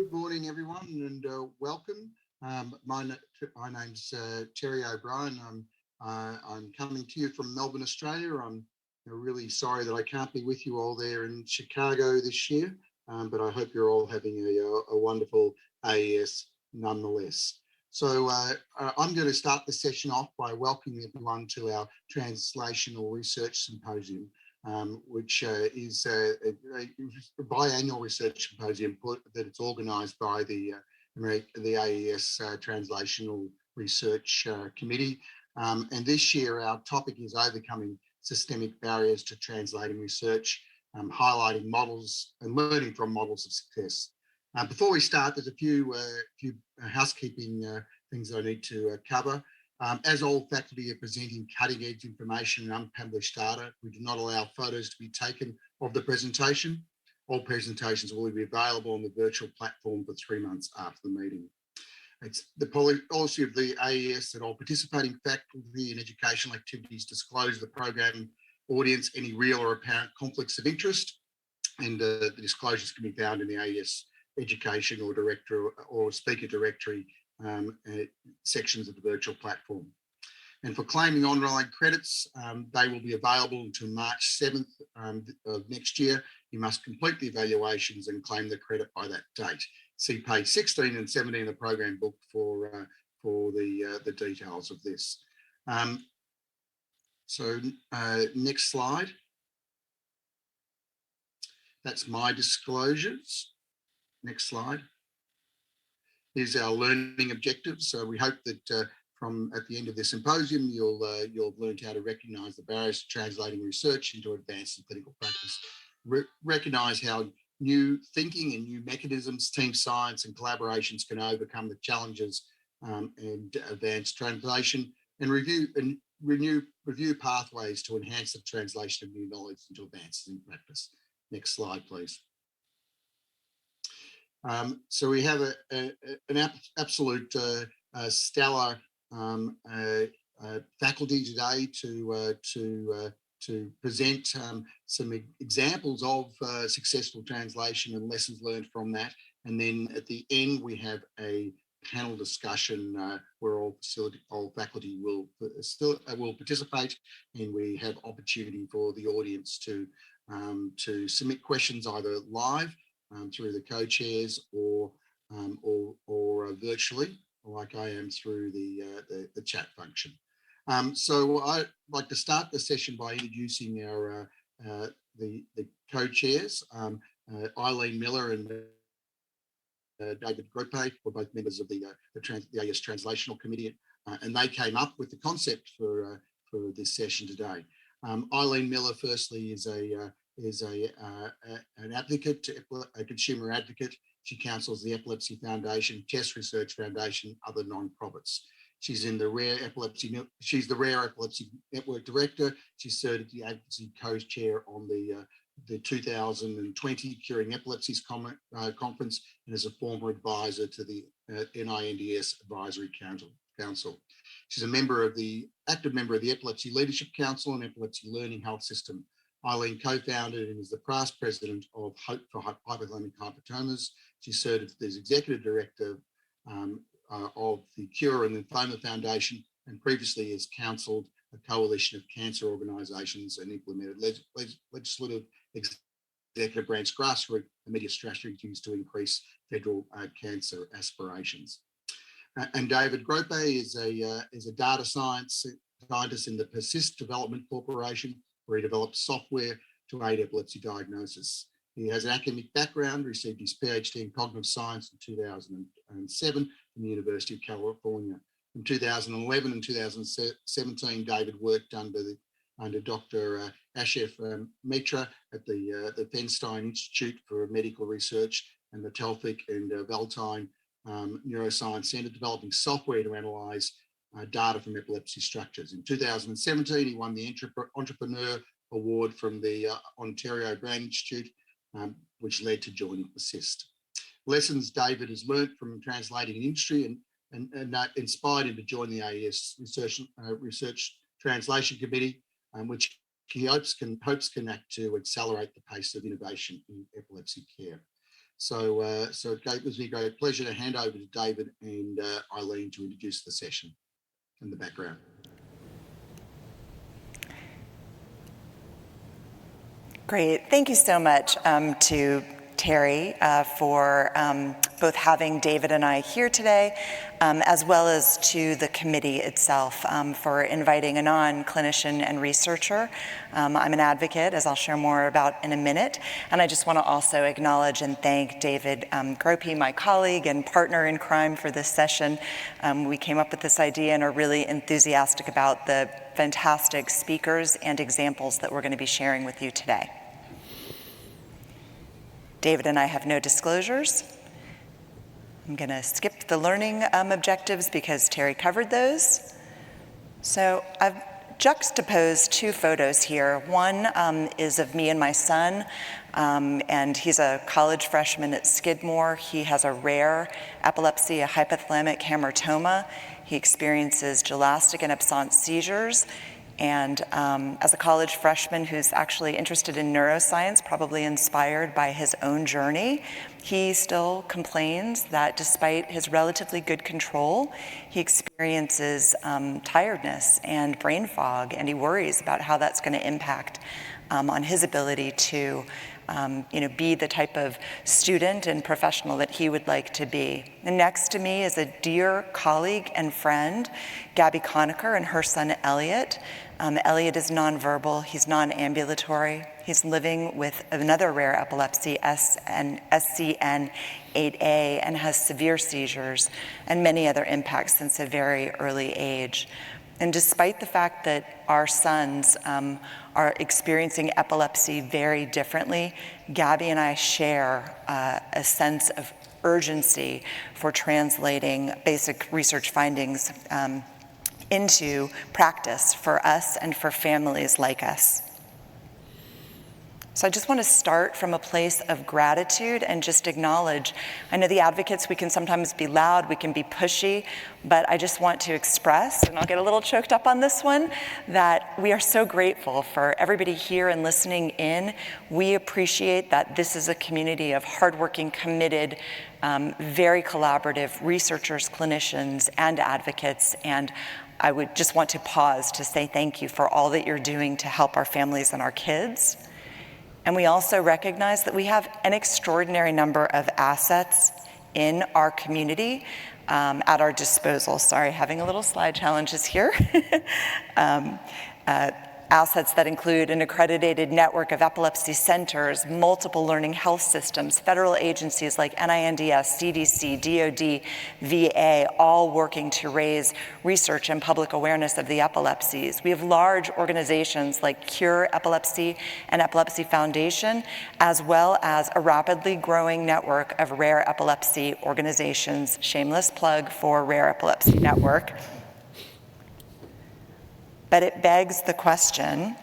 Good morning, everyone, and welcome. My name's John OBrien. I'm coming to you from Melbourne, Australia. I'm really sorry that I can't be with you all there in Chicago this year, but I hope you're all having a wonderful AES nonetheless. So I'm going to start the session off by welcoming everyone to our Translational Research Symposium, which is a biannual research symposium that it's organised by the AES Translational Research Committee. And this year our topic is overcoming systemic barriers to translating research, highlighting models and learning from models of success. Before we start, there's a few housekeeping things I need to cover. As all faculty are presenting cutting-edge information and unpublished data, we do not allow photos to be taken of the presentation. All presentations will be available on the virtual platform for 3 months after the meeting. It's the policy of the AES that all participating faculty in educational activities disclose the program audience any real or apparent conflicts of interest, and the disclosures can be found in the AES education or director or speaker directory sections of the virtual platform. And for claiming online credits, they will be available until March 7th of next year. You must complete the evaluations and claim the credit by that date. See page 16 and 17 of the program book for the details of this. Next slide. That's my disclosures. Next slide. Here's our learning objectives. So we hope that from at the end of this symposium, you'll have learned how to recognise the barriers to translating research into advanced clinical practice. Recognise how new thinking and new mechanisms, team science and collaborations can overcome the challenges and advance translation, and review pathways to enhance the translation of new knowledge into advances in practice. Next slide, please. So we have an absolute stellar faculty today to present some examples of successful translation and lessons learned from that. And then at the end, we have a panel discussion where all faculty will participate, and we have opportunity for the audience to submit questions either live through the co-chairs or virtually, like I am through the chat function. So I'd like to start the session by introducing our the co-chairs, Eileen Miller and David Grope, were both members of the AES Translational Committee, and they came up with the concept for this session today. Eileen Miller, firstly, is an advocate, a consumer advocate. She counsels the Epilepsy Foundation, Chest Research Foundation, other non-profits. She's in the Rare Epilepsy Network Director. She served as the Advocacy Co-Chair on the 2020 Curing Epilepsies Conference, and is a former advisor to the NINDS Advisory Council. She's active member of the Epilepsy Leadership Council and Epilepsy Learning Health System. Eileen co-founded and is the past president of Hope for Hypothalamic Hypertomas. She served as executive director of the Cure and Lymphoma Foundation, and previously has counselled a coalition of cancer organisations and implemented legislative executive branch grassroots and media strategies to increase federal cancer aspirations. And David Grope is a data scientist in the Persist Development Corporation, where he developed software to aid epilepsy diagnosis. He has an academic background, received his PhD in cognitive science in 2007 from the University of California. In 2011 and 2017, David worked under Dr. Ashef Mitra at the Feinstein Institute for Medical Research and the Telfik and Valtine Neuroscience Centre, developing software to analyse data from epilepsy structures. In 2017, he won the Entrepreneur Award from the Ontario Brand Institute, which led to joining Persist. Lessons David has learnt from translating in industry and inspired him to join the AES Research Translation Committee, which he hopes can act to accelerate the pace of innovation in epilepsy care. So it gives me a great pleasure to hand over to David and Eileen to introduce the session and the background. Great. Thank you so much to Terry for both having David and I here today, as well as to the committee itself for inviting a non-clinician and researcher. I'm an advocate, as I'll share more about in a minute, and I just want to also acknowledge and thank David Gropey, my colleague and partner in crime for this session. We came up with this idea and are really enthusiastic about the fantastic speakers and examples that we're going to be sharing with you today. David and I have no disclosures. I'm going to skip the learning objectives because Terry covered those. So I've juxtaposed two photos here. One is of me and my son, and he's a college freshman at Skidmore. He has a rare epilepsy, a hypothalamic hamartoma. He experiences gelastic and absence seizures. And as a college freshman who's actually interested in neuroscience, probably inspired by his own journey, he still complains that despite his relatively good control, he experiences tiredness and brain fog, and he worries about how that's going to impact on his ability to be the type of student and professional that he would like to be. And next to me is a dear colleague and friend, Gabby Conacher, and her son, Elliot. Elliot is nonverbal, he's non-ambulatory. He's living with another rare epilepsy, SCN8A, and has severe seizures and many other impacts since a very early age. And despite the fact that our sons are experiencing epilepsy very differently, Gabby and I share a sense of urgency for translating basic research findings into practice for us and for families like us. So I just want to start from a place of gratitude and just acknowledge, I know the advocates, we can sometimes be loud, we can be pushy, but I just want to express, and I'll get a little choked up on this one, that we are so grateful for everybody here and listening in. We appreciate that this is a community of hardworking, committed, very collaborative researchers, clinicians, and advocates, and I would just want to pause to say thank you for all that you're doing to help our families and our kids. And we also recognize that we have an extraordinary number of assets in our community at our disposal. Sorry, having a little slide challenges here. Assets that include an accredited network of epilepsy centers, multiple learning health systems, federal agencies like NINDS, CDC, DOD, VA, all working to raise research and public awareness of the epilepsies. We have large organizations like Cure Epilepsy and Epilepsy Foundation, as well as a rapidly growing network of rare epilepsy organizations. Shameless plug for Rare Epilepsy Network. But it begs the question,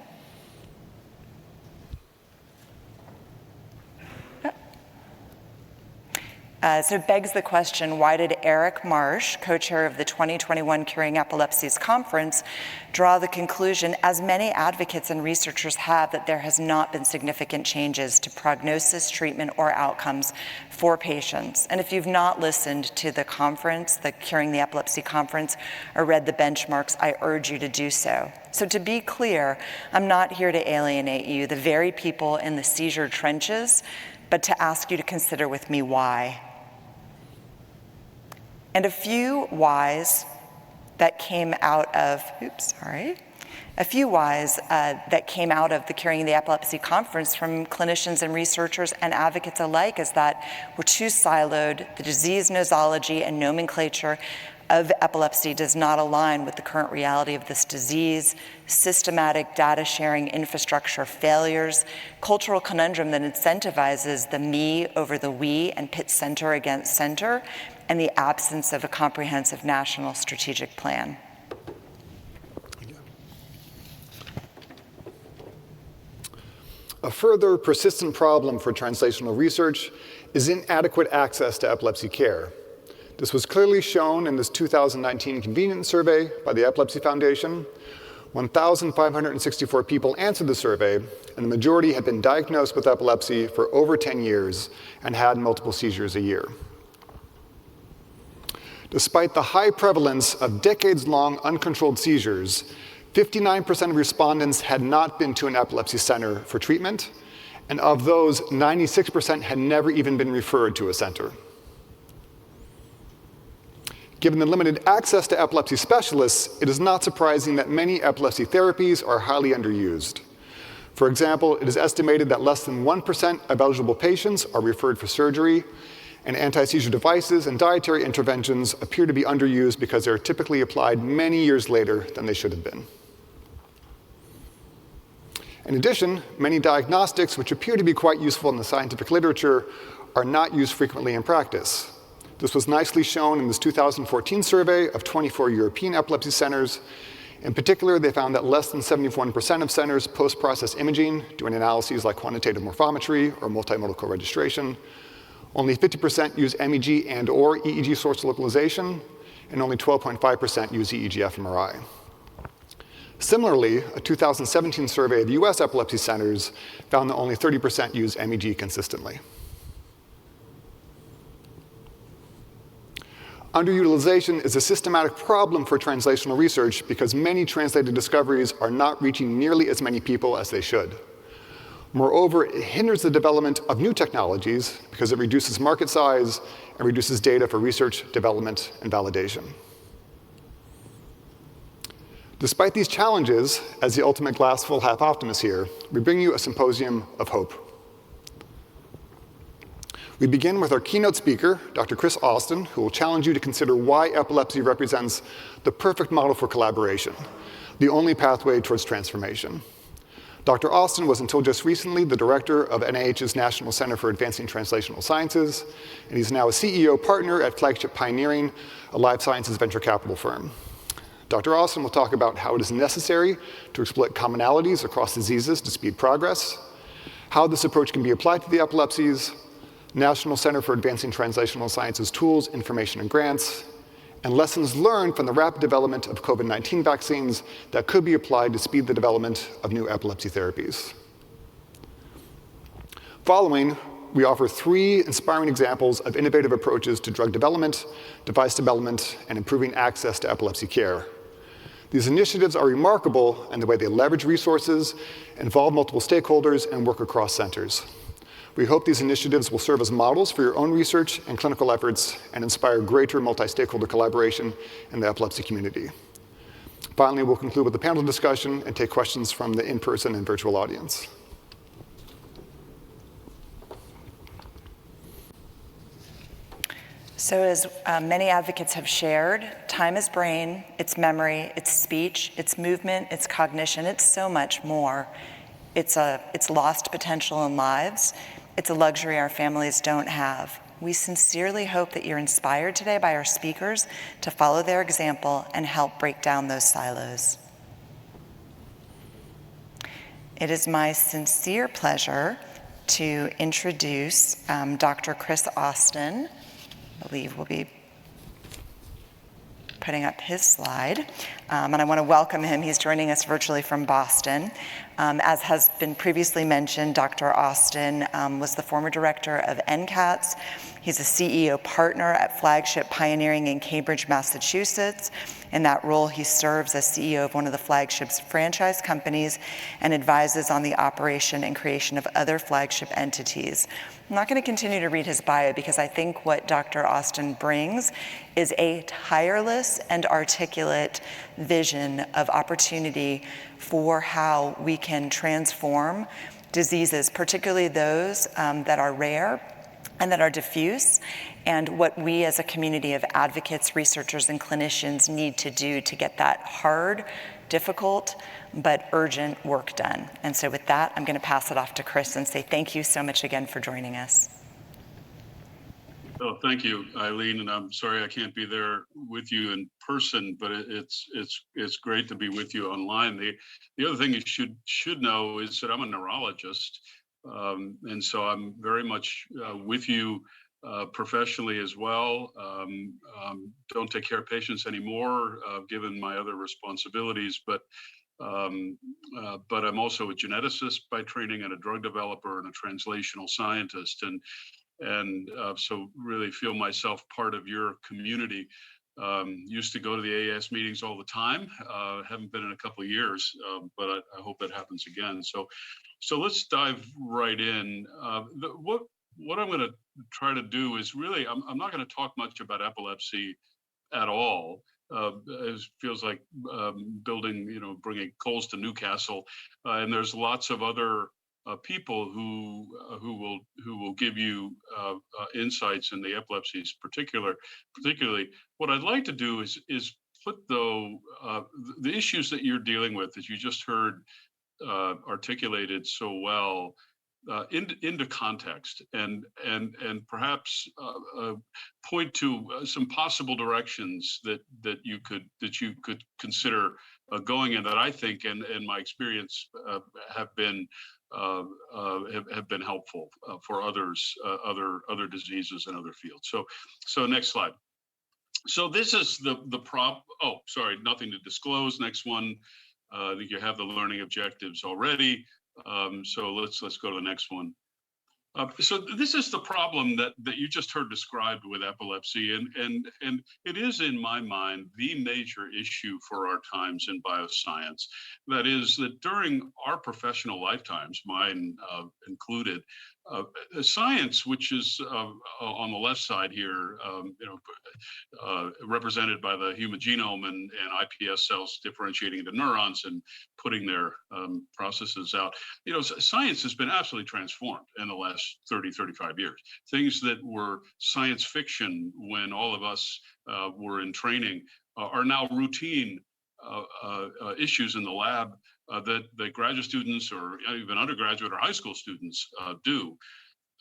why did Eric Marsh, co-chair of the 2021 Curing Epilepsies Conference, draw the conclusion, as many advocates and researchers have, that there has not been significant changes to prognosis, treatment, or outcomes for patients? And if you've not listened to the conference, the Curing the Epilepsy Conference, or read the benchmarks, I urge you to do so. So to be clear, I'm not here to alienate you, the very people in the seizure trenches, but to ask you to consider with me why. And a few whys that came out of, that came out of the Curing the Epilepsy Conference from clinicians and researchers and advocates alike is that we're too siloed, the disease nosology and nomenclature of epilepsy does not align with the current reality of this disease, systematic data sharing infrastructure failures, cultural conundrum that incentivizes the me over the we and pits center against center, and the absence of a comprehensive national strategic plan. A further persistent problem for translational research is inadequate access to epilepsy care. This was clearly shown in this 2019 convenience survey by the Epilepsy Foundation, 1,564 people answered the survey, and the majority had been diagnosed with epilepsy for over 10 years and had multiple seizures a year. Despite the high prevalence of decades-long uncontrolled seizures, 59% of respondents had not been to an epilepsy center for treatment, and of those, 96% had never even been referred to a center. Given the limited access to epilepsy specialists, it is not surprising that many epilepsy therapies are highly underused. For example, it is estimated that less than 1% of eligible patients are referred for surgery, and anti-seizure devices and dietary interventions appear to be underused because they're typically applied many years later than they should have been. In addition, many diagnostics, which appear to be quite useful in the scientific literature, are not used frequently in practice. This was nicely shown in this 2014 survey of 24 European epilepsy centers. In particular, they found that less than 71% of centers post-process imaging, doing analyses like quantitative morphometry or multimodal co-registration. Only 50% use MEG and/or EEG source localization, and only 12.5% use EEG fMRI. Similarly, a 2017 survey of US epilepsy centers found that only 30% use MEG consistently. Underutilization is a systematic problem for translational research because many translated discoveries are not reaching nearly as many people as they should. Moreover, it hinders the development of new technologies because it reduces market size and reduces data for research, development, and validation. Despite these challenges, as the ultimate glass full half optimist here, we bring you a symposium of hope. We begin with our keynote speaker, Dr. Chris Austin, who will challenge you to consider why epilepsy represents the perfect model for collaboration, the only pathway towards transformation. Dr. Austin was until just recently the director of NIH's National Center for Advancing Translational Sciences, and he's now a CEO partner at Flagship Pioneering, a life sciences venture capital firm. Dr. Austin will talk about how it is necessary to exploit commonalities across diseases to speed progress, how this approach can be applied to the epilepsies, National Center for Advancing Translational Sciences tools, information, and grants, and lessons learned from the rapid development of COVID-19 vaccines that could be applied to speed the development of new epilepsy therapies. Following, we offer 3 inspiring examples of innovative approaches to drug development, device development, and improving access to epilepsy care. These initiatives are remarkable in the way they leverage resources, involve multiple stakeholders, and work across centers. We hope these initiatives will serve as models for your own research and clinical efforts and inspire greater multi-stakeholder collaboration in the epilepsy community. Finally, we'll conclude with a panel discussion and take questions from the in-person and virtual audience. So as many advocates have shared, time is brain, it's memory, it's speech, it's movement, it's cognition, it's so much more. It's lost potential in lives. It's a luxury our families don't have. We sincerely hope that you're inspired today by our speakers to follow their example and help break down those silos. It is my sincere pleasure to introduce Dr. Chris Austin. I believe we'll be putting up his slide. And I want to welcome him. He's joining us virtually from Boston. As has been previously mentioned, Dr. Austin was the former director of NCATs. He's a CEO partner at Flagship Pioneering in Cambridge, Massachusetts. In that role, he serves as CEO of one of the Flagship's franchise companies and advises on the operation and creation of other Flagship entities. I'm not going to continue to read his bio because I think what Dr. Austin brings is a tireless and articulate vision of opportunity for how we can transform diseases, particularly those that are rare and that are diffuse, and what we as a community of advocates, researchers, and clinicians need to do to get that hard, difficult, but urgent work done. And so with that, I'm going to pass it off to Chris and say thank you so much again for joining us. Oh, thank you, Eileen, and I'm sorry I can't be there with you in person, but it's great to be with you online. The other thing you should know is that I'm a neurologist, and so I'm very much with you professionally as well. Don't take care of patients anymore, given my other responsibilities, but But I'm also a geneticist by training and a drug developer and a translational scientist. And so really feel myself part of your community. Used to go to the AES meetings all the time. Haven't been in a couple of years, but I hope that happens again. So let's dive right in. What I'm going to try to do is really, I'm not going to talk much about epilepsy at all. It feels like building, bringing coals to Newcastle, and there's lots of other people who will give you insights in the epilepsies particularly. What I'd like to do is put the issues that you're dealing with, that you just heard articulated so well, into context, and perhaps point to some possible directions that you could consider going in, that I think and my experience have been helpful for others, other diseases and other fields. So next slide. So this is the oh, sorry, nothing to disclose. Next one. I think you have the learning objectives already. So let's go to the next one. So this is the problem that you just heard described with epilepsy, and it is, in my mind, the major issue for our times in bioscience. That is that during our professional lifetimes, mine included, science, which is on the left side here, represented by the human genome and iPS cells differentiating into neurons and putting their processes out. Science has been absolutely transformed in the last 30, 35 years. Things that were science fiction when all of us were in training are now routine issues in the lab that graduate students or even undergraduate or high school students do.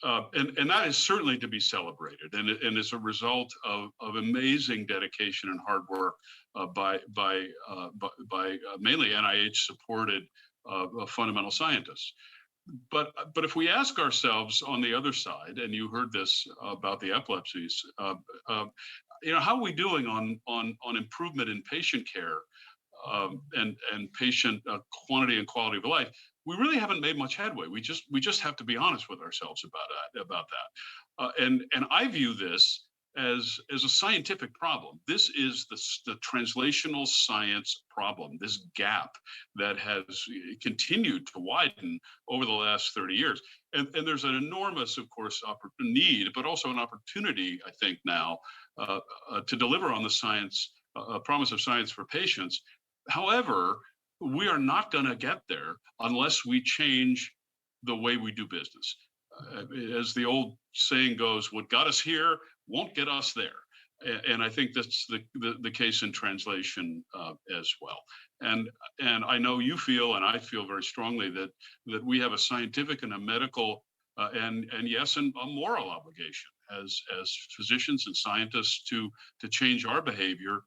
And that is certainly to be celebrated, and it's a result of amazing dedication and hard work by mainly NIH-supported fundamental scientists. But if we ask ourselves on the other side, and you heard this about the epilepsies, how are we doing on improvement in patient care and patient quantity and quality of life? We really haven't made much headway. We just have to be honest with ourselves about that. And I view this as a scientific problem. This is the translational science problem, this gap that has continued to widen over the last 30 years. And there's an enormous, of course, need, but also an opportunity, I think, now to deliver on the science, promise of science for patients. However, we are not going to get there unless we change the way we do business. As the old saying goes, what got us here won't get us there. And I think that's the case in translation as well. And I know you feel, and I feel very strongly, that we have a scientific and a medical and yes, and a moral obligation as physicians and scientists to change our behavior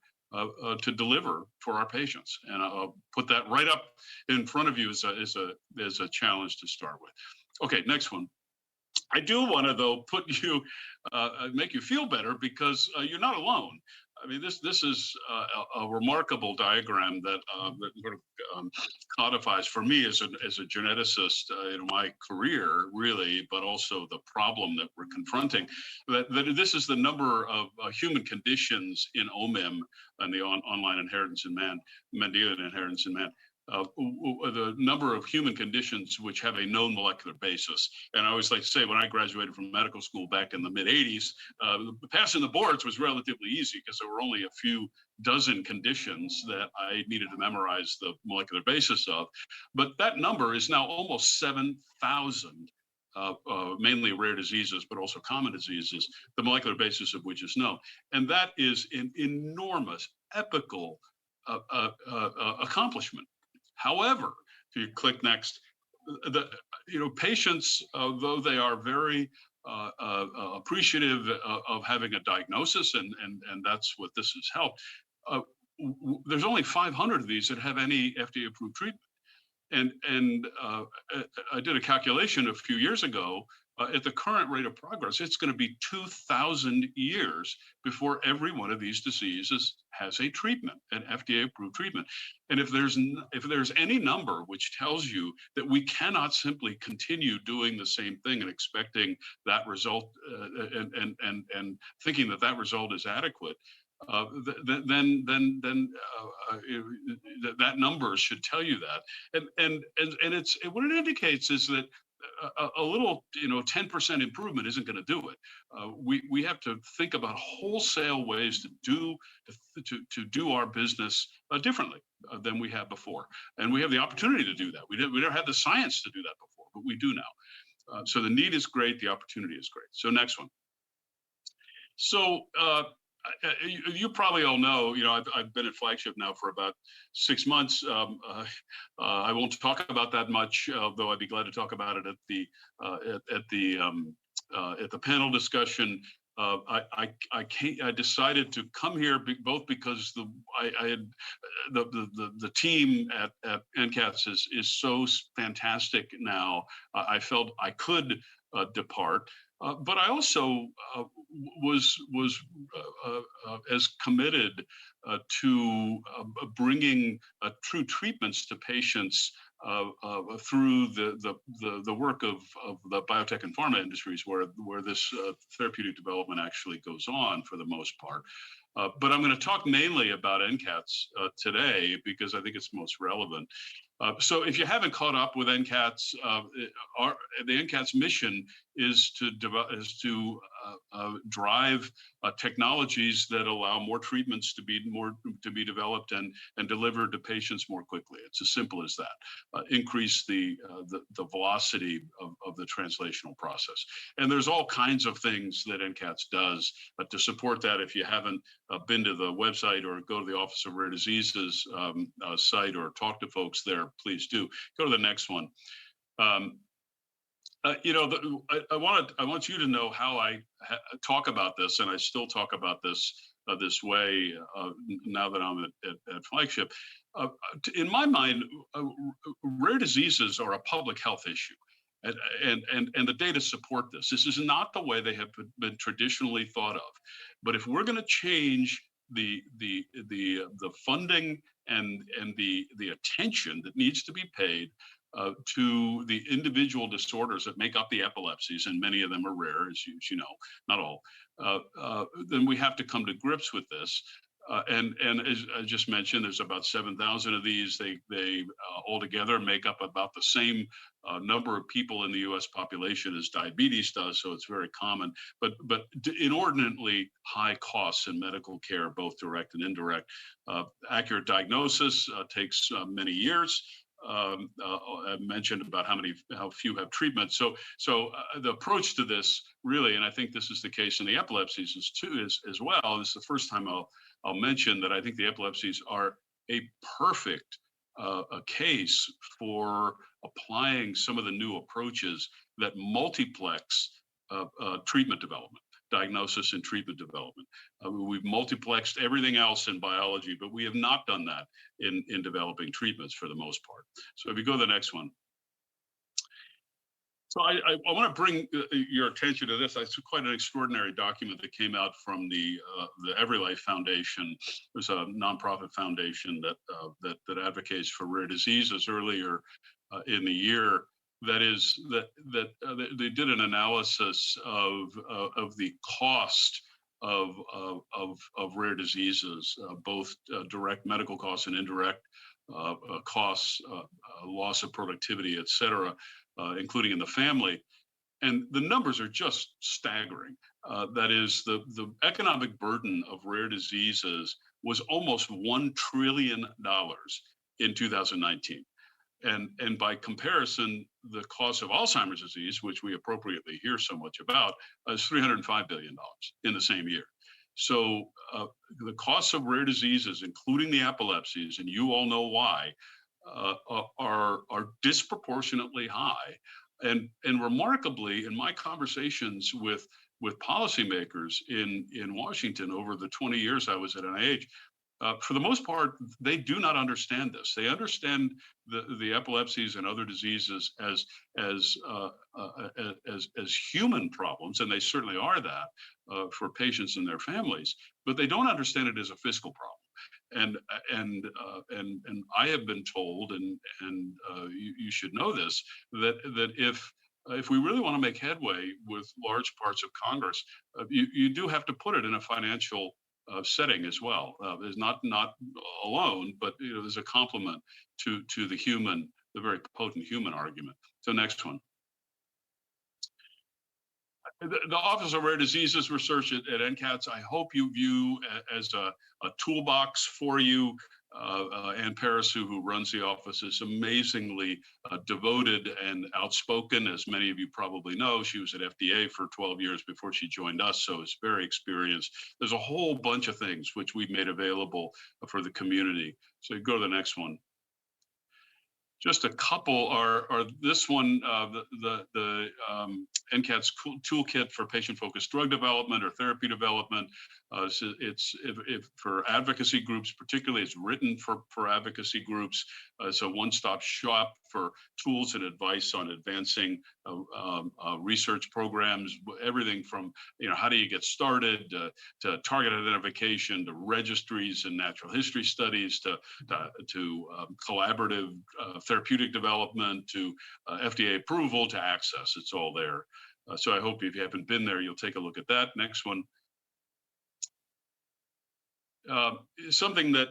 to deliver for our patients. And I'll put that right up in front of you as a challenge to start with. Okay, next one. I do want to, though, put you, make you feel better, because you're not alone. I mean, this is a remarkable diagram that sort of codifies for me as a geneticist in my career, really, but also the problem that we're confronting. That this is the number of human conditions in OMIM, and the online inheritance in man, Mendelian inheritance in man. The number of human conditions which have a known molecular basis. And I always like to say, when I graduated from medical school back in the mid-'80s, passing the boards was relatively easy because there were only a few dozen conditions that I needed to memorize the molecular basis of. But that number is now almost 7,000, mainly rare diseases, but also common diseases, the molecular basis of which is known. And that is an enormous, epical accomplishment. However, if you click next, patients, though they are very appreciative of having a diagnosis, and that's what this has helped, there's only 500 of these that have any FDA-approved treatment. I did a calculation a few years ago. At the current rate of progress, it's going to be 2,000 years before every one of these diseases has a treatment, an FDA-approved treatment. And if there's any number which tells you that we cannot simply continue doing the same thing and expecting that result and thinking that that result is adequate, then that number should tell you that. And it's what it indicates is that a little, 10% improvement isn't going to do it. We have to think about wholesale ways to do our business differently than we have before, and we have the opportunity to do that. We never had the science to do that before, but we do now. So the need is great, the opportunity is great. So next one. So you probably all know, I've been at Flagship now for about 6 months. I won't talk about that much, though I'd be glad to talk about it at the panel discussion. I decided to come here both because the team at NCATS is so fantastic now. I felt I could depart. But I also was as committed to bringing true treatments to patients through the work of the biotech and pharma industries, where this therapeutic development actually goes on for the most part. But I'm going to talk mainly about NCATS today because I think it's most relevant. So if you haven't caught up with NCATS, the NCATS mission is to drive technologies that allow more treatments to be developed and delivered to patients more quickly. It's as simple as that. Increase the velocity of the translational process. And there's all kinds of things that NCATS does to support that. If you haven't been to the website or go to the Office of Rare Diseases site or talk to folks there, please do. Go to the next one. I want you to know how I talk about this, and I still talk about this this way now that I'm at Flagship. In my mind, rare diseases are a public health issue. And the data support this. This is not the way they have been traditionally thought of. But if we're going to change the funding and the attention that needs to be paid to the individual disorders that make up the epilepsies, and many of them are rare, as you know, not all, then we have to come to grips with this. And as I just mentioned, there's about 7,000 of these. They altogether make up about the same number of people in the U.S. population as diabetes does, so it's very common. But inordinately high costs in medical care, both direct and indirect. Accurate diagnosis takes many years. I mentioned about how few have treatment. So the approach to this really, and I think this is the case in the epilepsies as well. This is the first time I'll mention that I think the epilepsies are a perfect a case for applying some of the new approaches that multiplex treatment development, diagnosis and treatment development. We've multiplexed everything else in biology, but we have not done that in developing treatments for the most part. So if you go to the next one. So I want to bring your attention to this. It's quite an extraordinary document that came out from the EveryLife Foundation. There's a nonprofit foundation that advocates for rare diseases earlier in the year. That they did an analysis of the cost of rare diseases, both direct medical costs and indirect costs, loss of productivity, et cetera, including in the family. And the numbers are just staggering. That is, the economic burden of rare diseases was almost $1 trillion in 2019. And by comparison, the cost of Alzheimer's disease, which we appropriately hear so much about, is $305 billion in the same year. So the costs of rare diseases, including the epilepsies, and you all know why, are disproportionately high. And remarkably, in my conversations with policymakers in Washington over the 20 years I was at NIH, For the most part, they do not understand this. They understand the epilepsies and other diseases as human problems, and they certainly are that for patients and their families. But they don't understand it as a fiscal problem. And I have been told, and you should know this, that if we really want to make headway with large parts of Congress, you do have to put it in a financial setting as well. Is not alone, but there's a complement to the very potent human argument. So next one. The Office of Rare Diseases Research at NCATS, I hope you view as a toolbox for you. Ann Paris, who runs the office, is amazingly devoted and outspoken. As many of you probably know, she was at FDA for 12 years before she joined us, so is very experienced. There's a whole bunch of things which we've made available for the community. So you go to the next one. Just a couple are this one, the NCATS Toolkit for Patient-Focused Drug Development or Therapy Development. So it's for advocacy groups, particularly it's written for advocacy groups. It's a one-stop shop for tools and advice on advancing research programs, everything from how do you get started to target identification, to registries and natural history studies, to collaborative therapeutic development, to FDA approval, to access. It's all there. So I hope if you haven't been there, you'll take a look at that. Next one. Something that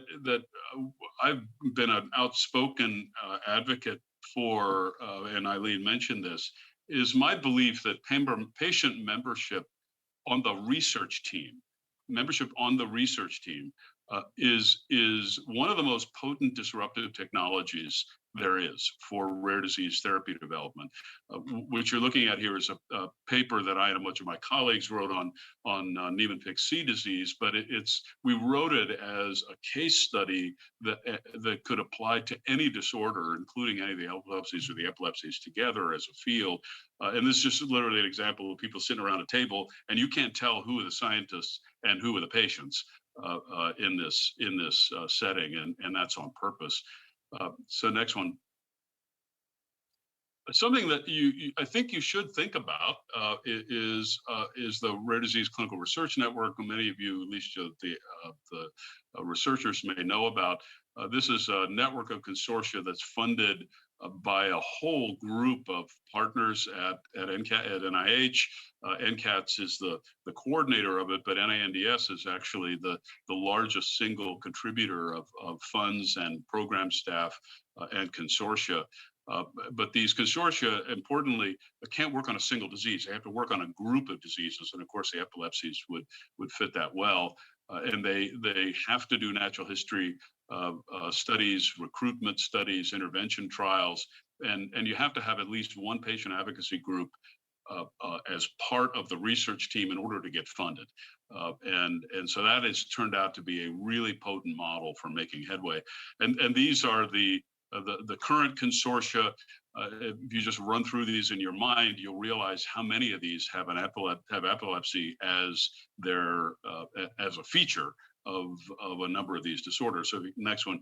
I've been an outspoken advocate for, and Eileen mentioned this, is my belief that patient membership on the research team, is one of the most potent disruptive technologies there is for rare disease therapy development. What you're looking at here is a paper that I and a bunch of my colleagues wrote on Niemann-Pick C disease, but we wrote it as a case study that could apply to any disorder, including any of the epilepsies or the epilepsies together as a field. And this is just literally an example of people sitting around a table, and you can't tell who are the scientists and who are the patients in this setting, and that's on purpose. So next one. Something that I think you should think about is the Rare Disease Clinical Research Network. Many of you, at least the researchers, may know about. This is a network of consortia that's funded by a whole group of partners at NIH. NCATS is the coordinator of it, but NINDS is actually the largest single contributor of funds and program staff and consortia. But these consortia, importantly, can't work on a single disease. They have to work on a group of diseases, and of course, the epilepsies would fit that well. And they have to do natural history studies, recruitment studies, intervention trials, and you have to have at least one patient advocacy group as part of the research team in order to get funded. And so that has turned out to be a really potent model for making headway. And these are the current consortia. If you just run through these in your mind, you'll realize how many of these have epilepsy as as a feature of a number of these disorders. So the next one,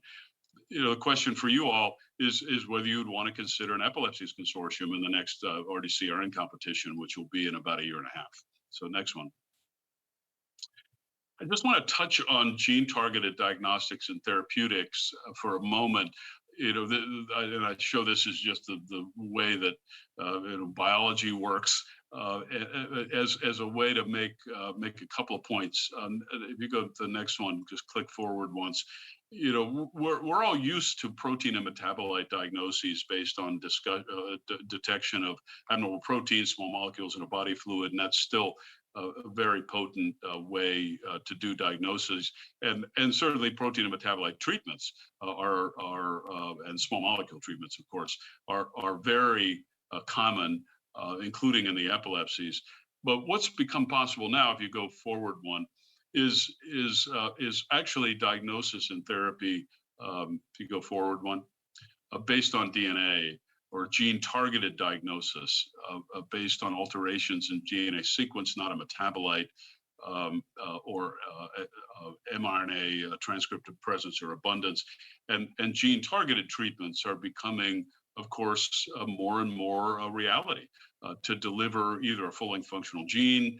the question for you all is whether you'd want to consider an epilepsies consortium in the next RDCRN competition, which will be in about 1.5 years. So next one. I just want to touch on gene-targeted diagnostics and therapeutics for a moment. And I show this as just the way that biology works as a way to make a couple of points. If you go to the next one, just click forward once. We're all used to protein and metabolite diagnoses based on detection of abnormal proteins, small molecules in a body fluid, and that's still a very potent way to do diagnosis, and certainly protein and metabolite treatments and small molecule treatments, of course, are very common, including in the epilepsies. But what's become possible now, if you go forward one, is actually diagnosis and therapy. If you go forward one, based on DNA, or gene-targeted diagnosis based on alterations in DNA sequence, not a metabolite. mRNA transcriptive presence or abundance. And gene-targeted treatments are becoming, of course, more and more a reality to deliver either a full-length functional gene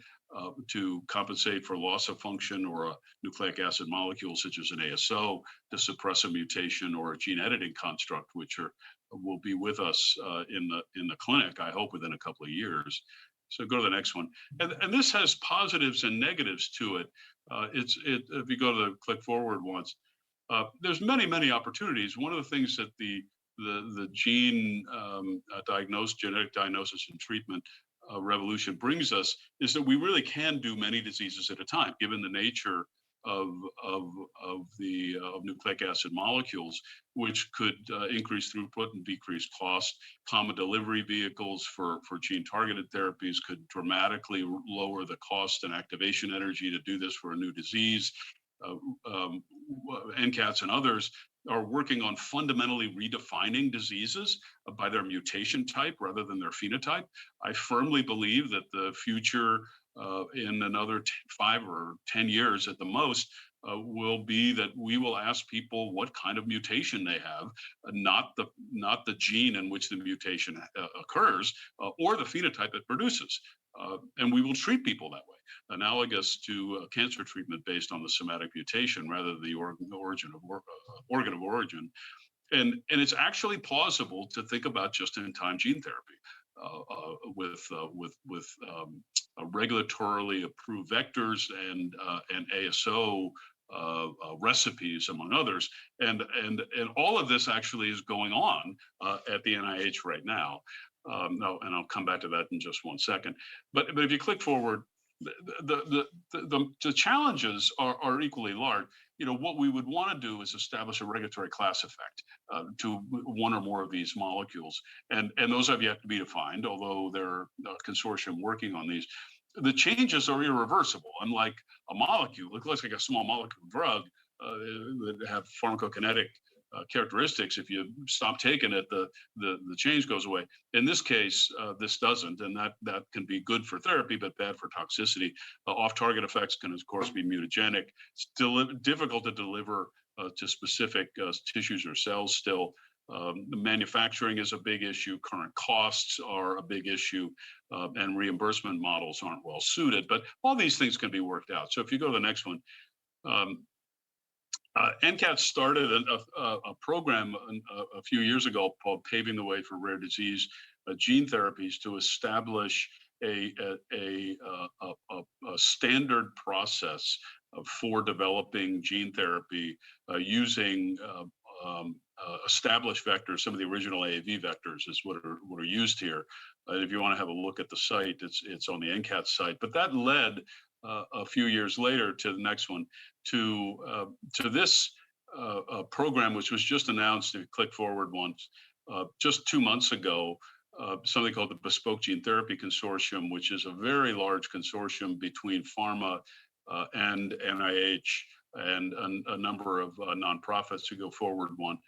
to compensate for loss of function, or a nucleic acid molecule such as an ASO to suppress a mutation, or a gene editing construct, which will be with us in the clinic, I hope, within a couple of years. So go to the next one. And this has positives and negatives to it. If you go to the click forward once, there's many opportunities. One of the things that the gene genetic diagnosis and treatment revolution brings us is that we really can do many diseases at a time, given the nature of nucleic acid molecules, which could increase throughput and decrease cost. Common delivery vehicles for gene-targeted therapies could dramatically lower the cost and activation energy to do this for a new disease. NCATs and others are working on fundamentally redefining diseases by their mutation type rather than their phenotype. I firmly believe that the future in another 5 or 10 years at the most will be that we will ask people what kind of mutation they have, not the gene in which the mutation occurs or the phenotype it produces. And we will treat people that way, analogous to cancer treatment based on the somatic mutation rather than the organ of origin. And it's actually plausible to think about just-in-time gene therapy with regulatorily approved vectors and ASO recipes, among others. And all of this actually is going on at the NIH right now. No, and I'll come back to that in just one second. But if you click forward, the challenges are equally large. What we would want to do is establish a regulatory class effect to one or more of these molecules, and those have yet to be defined, although there are a consortium working on these. The changes are irreversible, unlike a molecule. It looks like a small molecule drug that have pharmacokinetic characteristics. If you stop taking it, the change goes away. In this case, this doesn't, and that can be good for therapy, but bad for toxicity. Off-target effects can, of course, be mutagenic. Still difficult to deliver to specific tissues or cells still. The manufacturing is a big issue. Current costs are a big issue, and reimbursement models aren't well suited. But all these things can be worked out. So if you go to the next one, NCATS started a program a few years ago called Paving the Way for Rare Disease Gene Therapies to establish a standard process for developing gene therapy using established vectors. Some of the original AAV vectors is what are used here. If you want to have a look at the site, it's on the NCATS site. But that led a few years later to the next one, to this program, which was just announced. If you click forward once, just 2 months ago, something called the Bespoke Gene Therapy Consortium, which is a very large consortium between pharma and NIH and a number of nonprofits to go forward one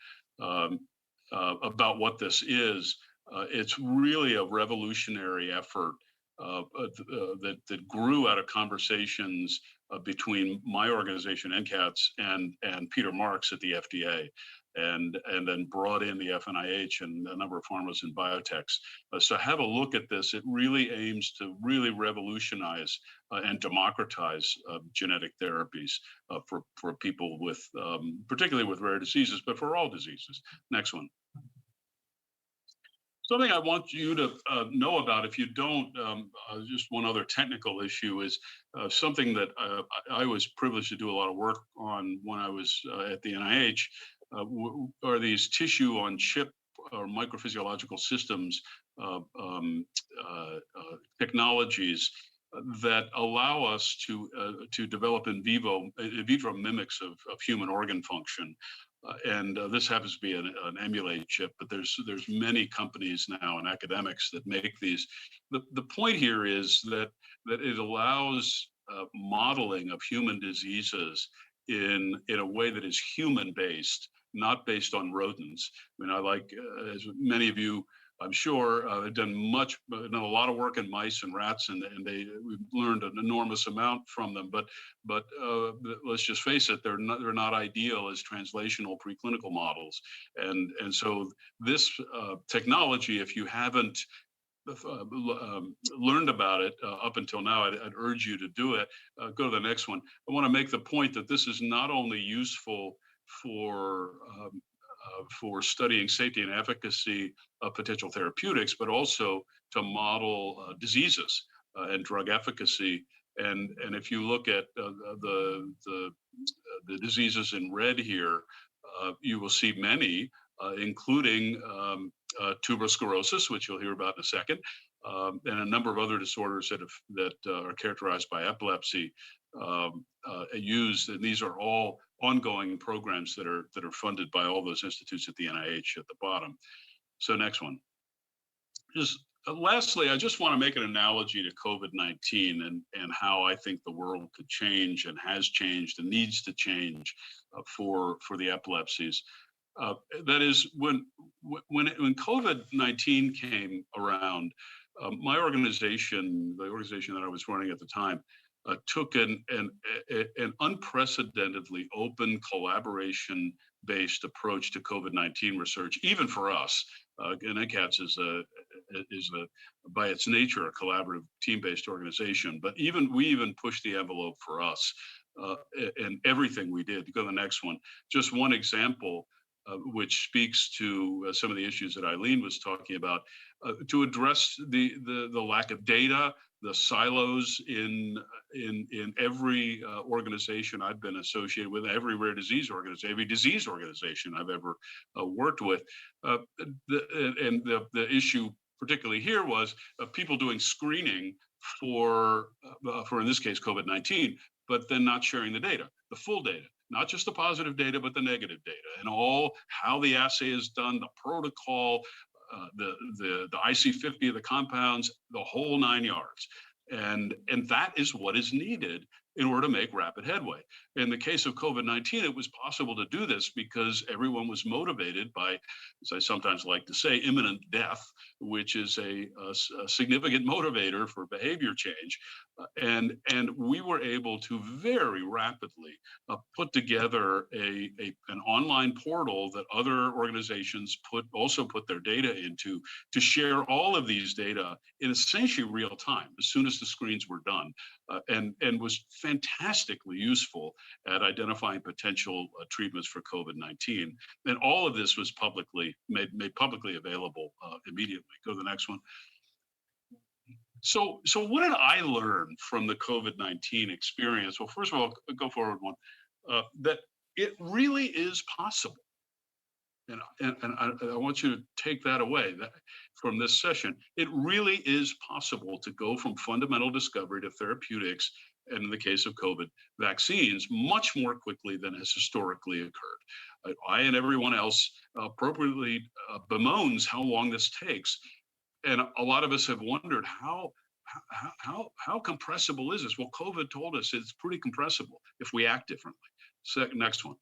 about what this is. It's really a revolutionary effort that grew out of conversations between my organization, NCATS, and Peter Marks at the FDA, and then brought in the FNIH and a number of pharmas and biotechs. So have a look at this. It really aims to really revolutionize and democratize genetic therapies for people with, particularly with rare diseases, but for all diseases. Next one. Something I want you to know about, if you don't, just one other technical issue is something that I was privileged to do a lot of work on when I was at the NIH, are these tissue on chip or microphysiological systems technologies that allow us to develop in vitro mimics of human organ function. And this happens to be an emulate chip, but there's many companies now and academics that make these. The point here is that it allows modeling of human diseases in a way that is human-based, not based on rodents. I mean, I like, as many of you I'm sure. They've done a lot of work in mice and rats, and we've learned an enormous amount from them. But let's just face it, they're not ideal as translational preclinical models. And so this technology, if you haven't learned about it up until now, I'd urge you to do it. Go to the next one. I want to make the point that this is not only useful for studying safety and efficacy of potential therapeutics, but also to model diseases and drug efficacy. And if you look at the diseases in red here, you will see many, including tuberous sclerosis, which you'll hear about in a second, and a number of other disorders that are characterized by epilepsy used. And these are all ongoing programs that are funded by all those institutes at the NIH at the bottom. So next one. Just lastly, I just want to make an analogy to COVID-19 and how I think the world could change and has changed and needs to change for the epilepsies. That is, when COVID-19 came around, my organization, the organization that I was running at the time, took an unprecedentedly open, collaboration-based approach to COVID-19 research, even for us. NCATS is by its nature a collaborative, team-based organization. But we even pushed the envelope for us in everything we did. Go to the next one. Just one example, which speaks to some of the issues that Eileen was talking about, to address the lack of data, the silos in every organization I've been associated with, every rare disease organization I've ever worked with. The issue particularly here was people doing screening for in this case COVID-19, but then not sharing the data, the full data. Not just the positive data, but the negative data, and all how the assay is done, the protocol, the IC50 of the compounds, the whole 9 yards. And that is what is needed in order to make rapid headway. In the case of COVID-19, it was possible to do this because everyone was motivated by, as I sometimes like to say, imminent death, which is a significant motivator for behavior change. And we were able to very rapidly put together an online portal that other organizations also put their data into, to share all of these data in essentially real time as soon as the screens were done, and was fantastically useful at identifying potential treatments for COVID-19. And all of this was made publicly available immediately. Go to the next one. So what did I learn from the COVID-19 experience? Well, first of all, go forward one, that it really is possible. And I want you to take that away from this session. It really is possible to go from fundamental discovery to therapeutics, and in the case of COVID, vaccines, much more quickly than has historically occurred. I and everyone else appropriately bemoans how long this takes. And a lot of us have wondered how compressible is this? Well, COVID told us it's pretty compressible if we act differently. Next one.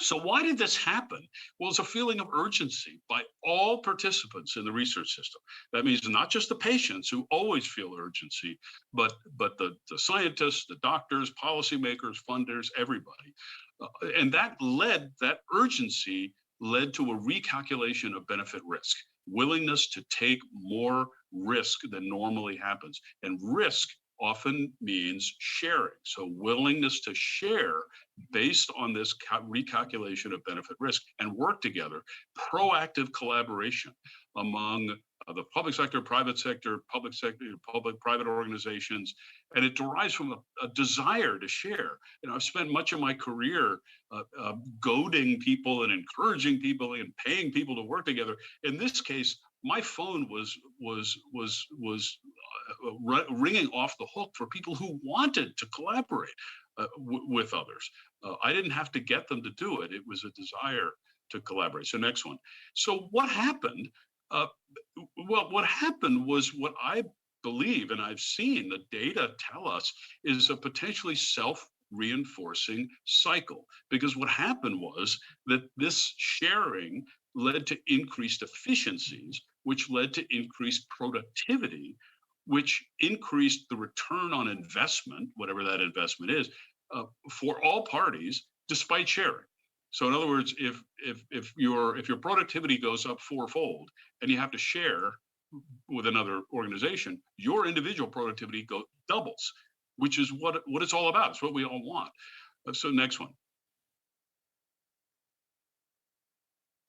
So why did this happen? Well, it's a feeling of urgency by all participants in the research system. That means not just the patients who always feel urgency, but the scientists, the doctors, policymakers, funders, everybody. And that urgency led to a recalculation of benefit risk, willingness to take more risk than normally happens. And risk often means sharing. So willingness to share based on this recalculation of benefit risk and work together, proactive collaboration among the public sector, private sector, private organizations. And it derives from a desire to share. I've spent much of my career goading people and encouraging people and paying people to work together. In this case, my phone was ringing off the hook for people who wanted to collaborate with others. I didn't have to get them to do it. It was a desire to collaborate. So next one. So what happened? Well, what happened was what I believe, and I've seen the data tell us, is a potentially self-reinforcing cycle. Because what happened was that this sharing led to increased efficiencies, which led to increased productivity, which increased the return on investment, whatever that investment is, for all parties, despite sharing. So in other words, if your productivity goes up fourfold and you have to share with another organization, your individual productivity doubles, which is what it's all about. It's what we all want. So next one.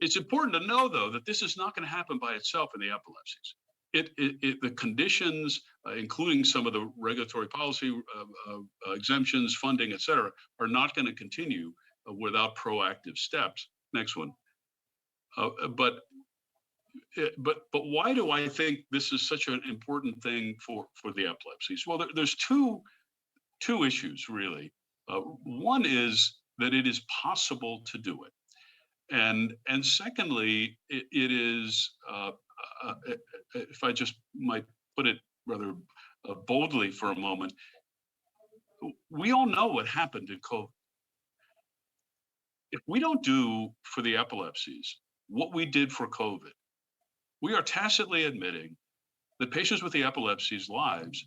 It's important to know, though, that this is not going to happen by itself in the epilepsies. The conditions, including some of the regulatory policy exemptions, funding, et cetera, are not going to continue without proactive steps. Next one. But why do I think this is such an important thing for the epilepsies? Well, there's two issues, really. One is that it is possible to do it. And secondly, it is, if I just might put it rather boldly for a moment, we all know what happened in COVID. If we don't do for the epilepsies what we did for COVID, we are tacitly admitting that patients with the epilepsies' lives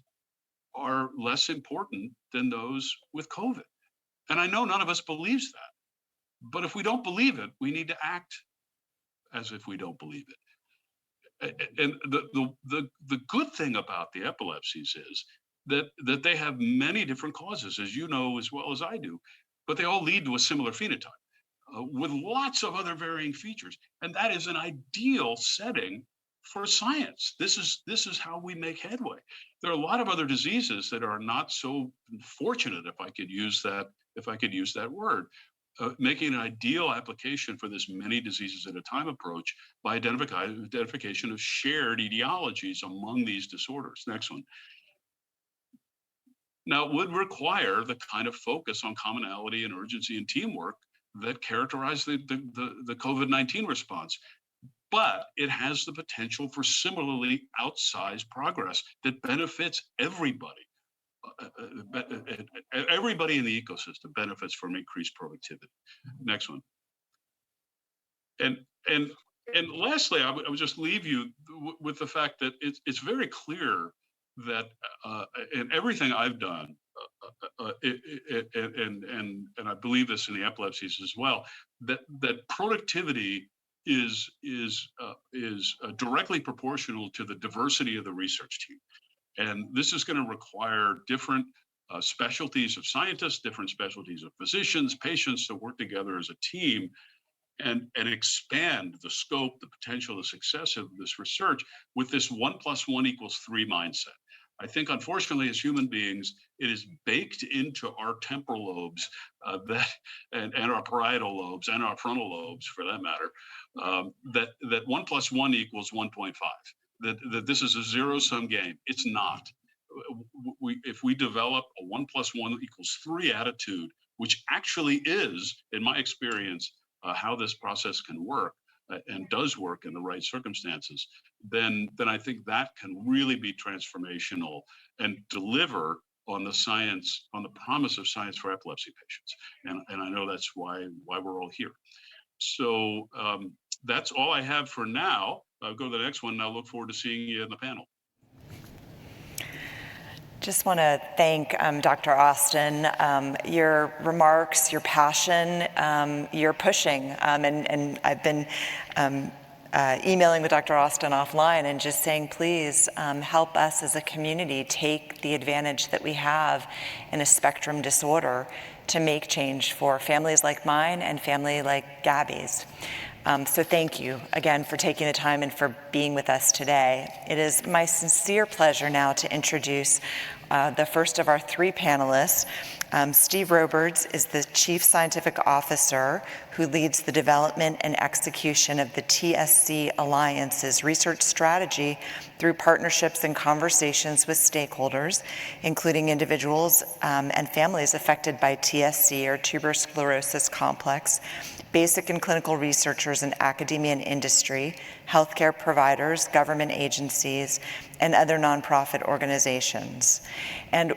are less important than those with COVID. And I know none of us believes that. But if we don't believe it, we need to act as if we don't believe it. And the good thing about the epilepsies is that they have many different causes, as you know as well as I do, but they all lead to a similar phenotype with lots of other varying features. And that is an ideal setting for science. This is how we make headway. There are a lot of other diseases that are not so fortunate, if I could use that word. Making an ideal application for this many diseases at a time approach by identification of shared etiologies among these disorders. Next one. Now, it would require the kind of focus on commonality and urgency and teamwork that characterize the COVID-19 response. But it has the potential for similarly outsized progress that benefits everybody. Everybody in the ecosystem benefits from increased productivity. Next one. And lastly, I would just leave you with the fact that it's very clear that in everything I've done, and I believe this in the epilepsies as well, that productivity is directly proportional to the diversity of the research team. And this is going to require different specialties of scientists, different specialties of physicians, patients to work together as a team and expand the scope, the potential, the success of this research with this 1 + 1 = 3 mindset. I think, unfortunately, as human beings, it is baked into our temporal lobes and our parietal lobes and our frontal lobes, for that matter, that 1 + 1 = 1.5. That this is a zero-sum game. It's not. If we develop a 1 + 1 = 3 attitude, which actually is, in my experience, how this process can work and does work in the right circumstances, then I think that can really be transformational and deliver on the science, on the promise of science for epilepsy patients. And I know that's why we're all here. So that's all I have for now. I'll go to the next one, and I look forward to seeing you in the panel. Just want to thank Dr. Austin. Your remarks, your passion, your pushing, and I've been emailing with Dr. Austin offline and just saying, please help us as a community take the advantage that we have in a spectrum disorder to make change for families like mine and family like Gabby's. So thank you again for taking the time and for being with us today. It is my sincere pleasure now to introduce the first of our 3 panelists. Steve Roberts is the Chief Scientific Officer who leads the development and execution of the TSC Alliance's research strategy through partnerships and conversations with stakeholders, including individuals and families affected by TSC or tuberous sclerosis complex, basic and clinical researchers in academia and industry, healthcare providers, government agencies, and other nonprofit organizations. And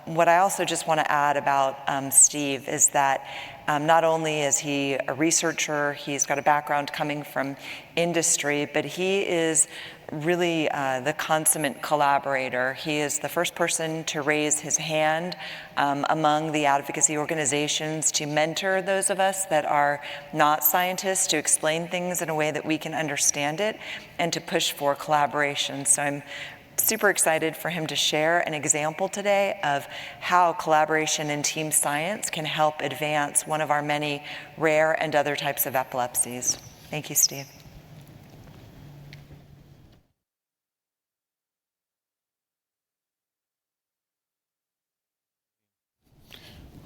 what I also just want to add about Steve is that Not only is he a researcher, he's got a background coming from industry, but he is really the consummate collaborator. He is the first person to raise his hand among the advocacy organizations to mentor those of us that are not scientists, to explain things in a way that we can understand it, and to push for collaboration. So I'm super excited for him to share an example today of how collaboration and team science can help advance one of our many rare and other types of epilepsies. Thank you, Steve.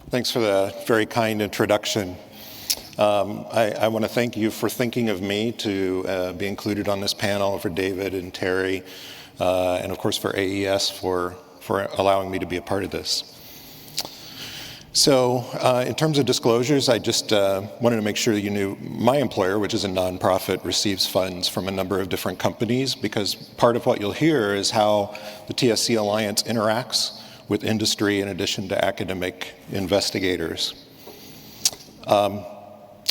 Thanks for the very kind introduction. I want to thank you for thinking of me to be included on this panel, for David and Terry, and of course for AES for allowing me to be a part of this. So in terms of disclosures, I just wanted to make sure that you knew my employer, which is a nonprofit, receives funds from a number of different companies, because part of what you'll hear is how the TSC Alliance interacts with industry in addition to academic investigators.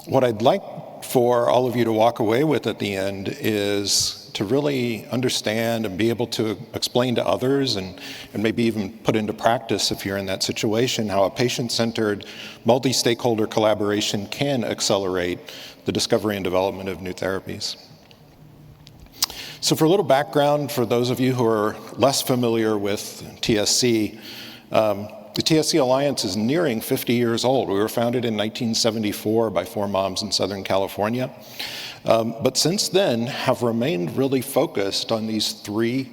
What I'd like for all of you to walk away with at the end is to really understand and be able to explain to others and maybe even put into practice, if you're in that situation, how a patient-centered, multi-stakeholder collaboration can accelerate the discovery and development of new therapies. So for a little background, for those of you who are less familiar with TSC, the TSC Alliance is nearing 50 years old. We were founded in 1974 by four moms in Southern California. But since then have remained really focused on these three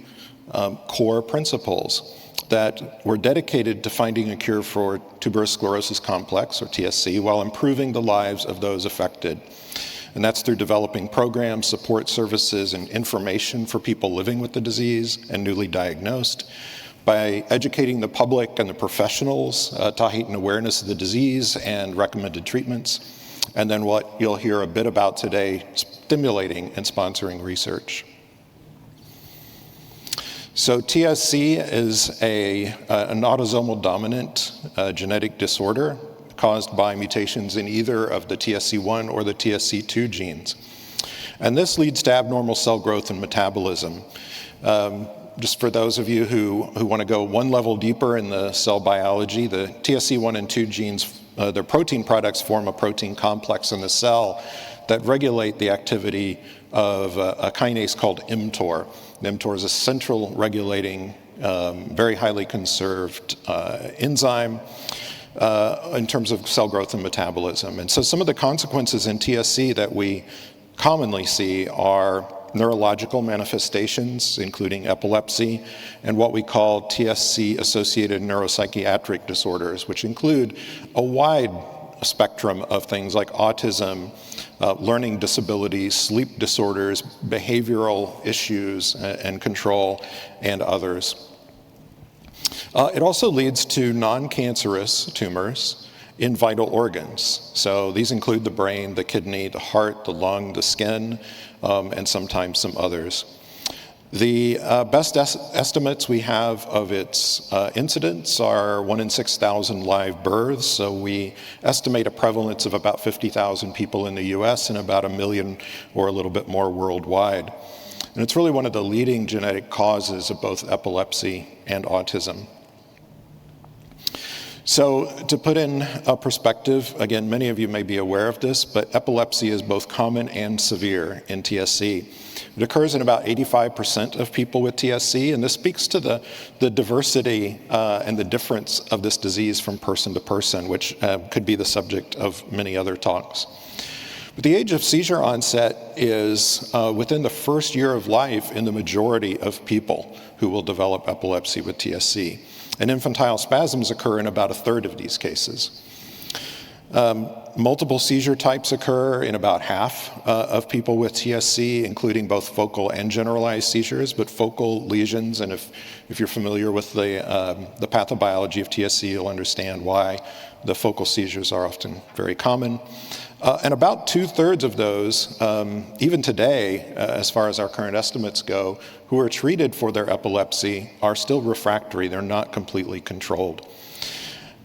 core principles that were dedicated to finding a cure for tuberous sclerosis complex, or TSC, while improving the lives of those affected. And that's through developing programs, support services, and information for people living with the disease and newly diagnosed, by educating the public and the professionals to heighten awareness of the disease and recommended treatments, and then what you'll hear a bit about today, stimulating and sponsoring research. So TSC is an autosomal dominant genetic disorder caused by mutations in either of the TSC1 or the TSC2 genes. And this leads to abnormal cell growth and metabolism. Just for those of you who want to go one level deeper in the cell biology, the TSC1 and 2 genes, their protein products form a protein complex in the cell that regulate the activity of a kinase called mTOR. mTOR is a central regulating, very highly conserved enzyme in terms of cell growth and metabolism. And so some of the consequences in TSC that we commonly see are neurological manifestations, including epilepsy, and what we call TSC-associated neuropsychiatric disorders, which include a wide spectrum of things like autism, learning disabilities, sleep disorders, behavioral issues and control, and others. It also leads to non-cancerous tumors in vital organs. So these include the brain, the kidney, the heart, the lung, the skin, and sometimes some others. The best estimates we have of its incidence are 1 in 6,000 live births. So we estimate a prevalence of about 50,000 people in the US and about 1 million or a little bit more worldwide. And it's really one of the leading genetic causes of both epilepsy and autism. So to put in a perspective, again, many of you may be aware of this, but epilepsy is both common and severe in TSC. It occurs in about 85% of people with TSC, and this speaks to the diversity and the difference of this disease from person to person, which could be the subject of many other talks. But the age of seizure onset is within the first year of life in the majority of people who will develop epilepsy with TSC. And infantile spasms occur in about 1/3 of these cases. Multiple seizure types occur in about half of people with TSC, including both focal and generalized seizures, but focal lesions, and if you're familiar with the pathobiology of TSC, you'll understand why the focal seizures are often very common. And about 2/3 of those, even today, as far as our current estimates go, who are treated for their epilepsy are still refractory. They're not completely controlled.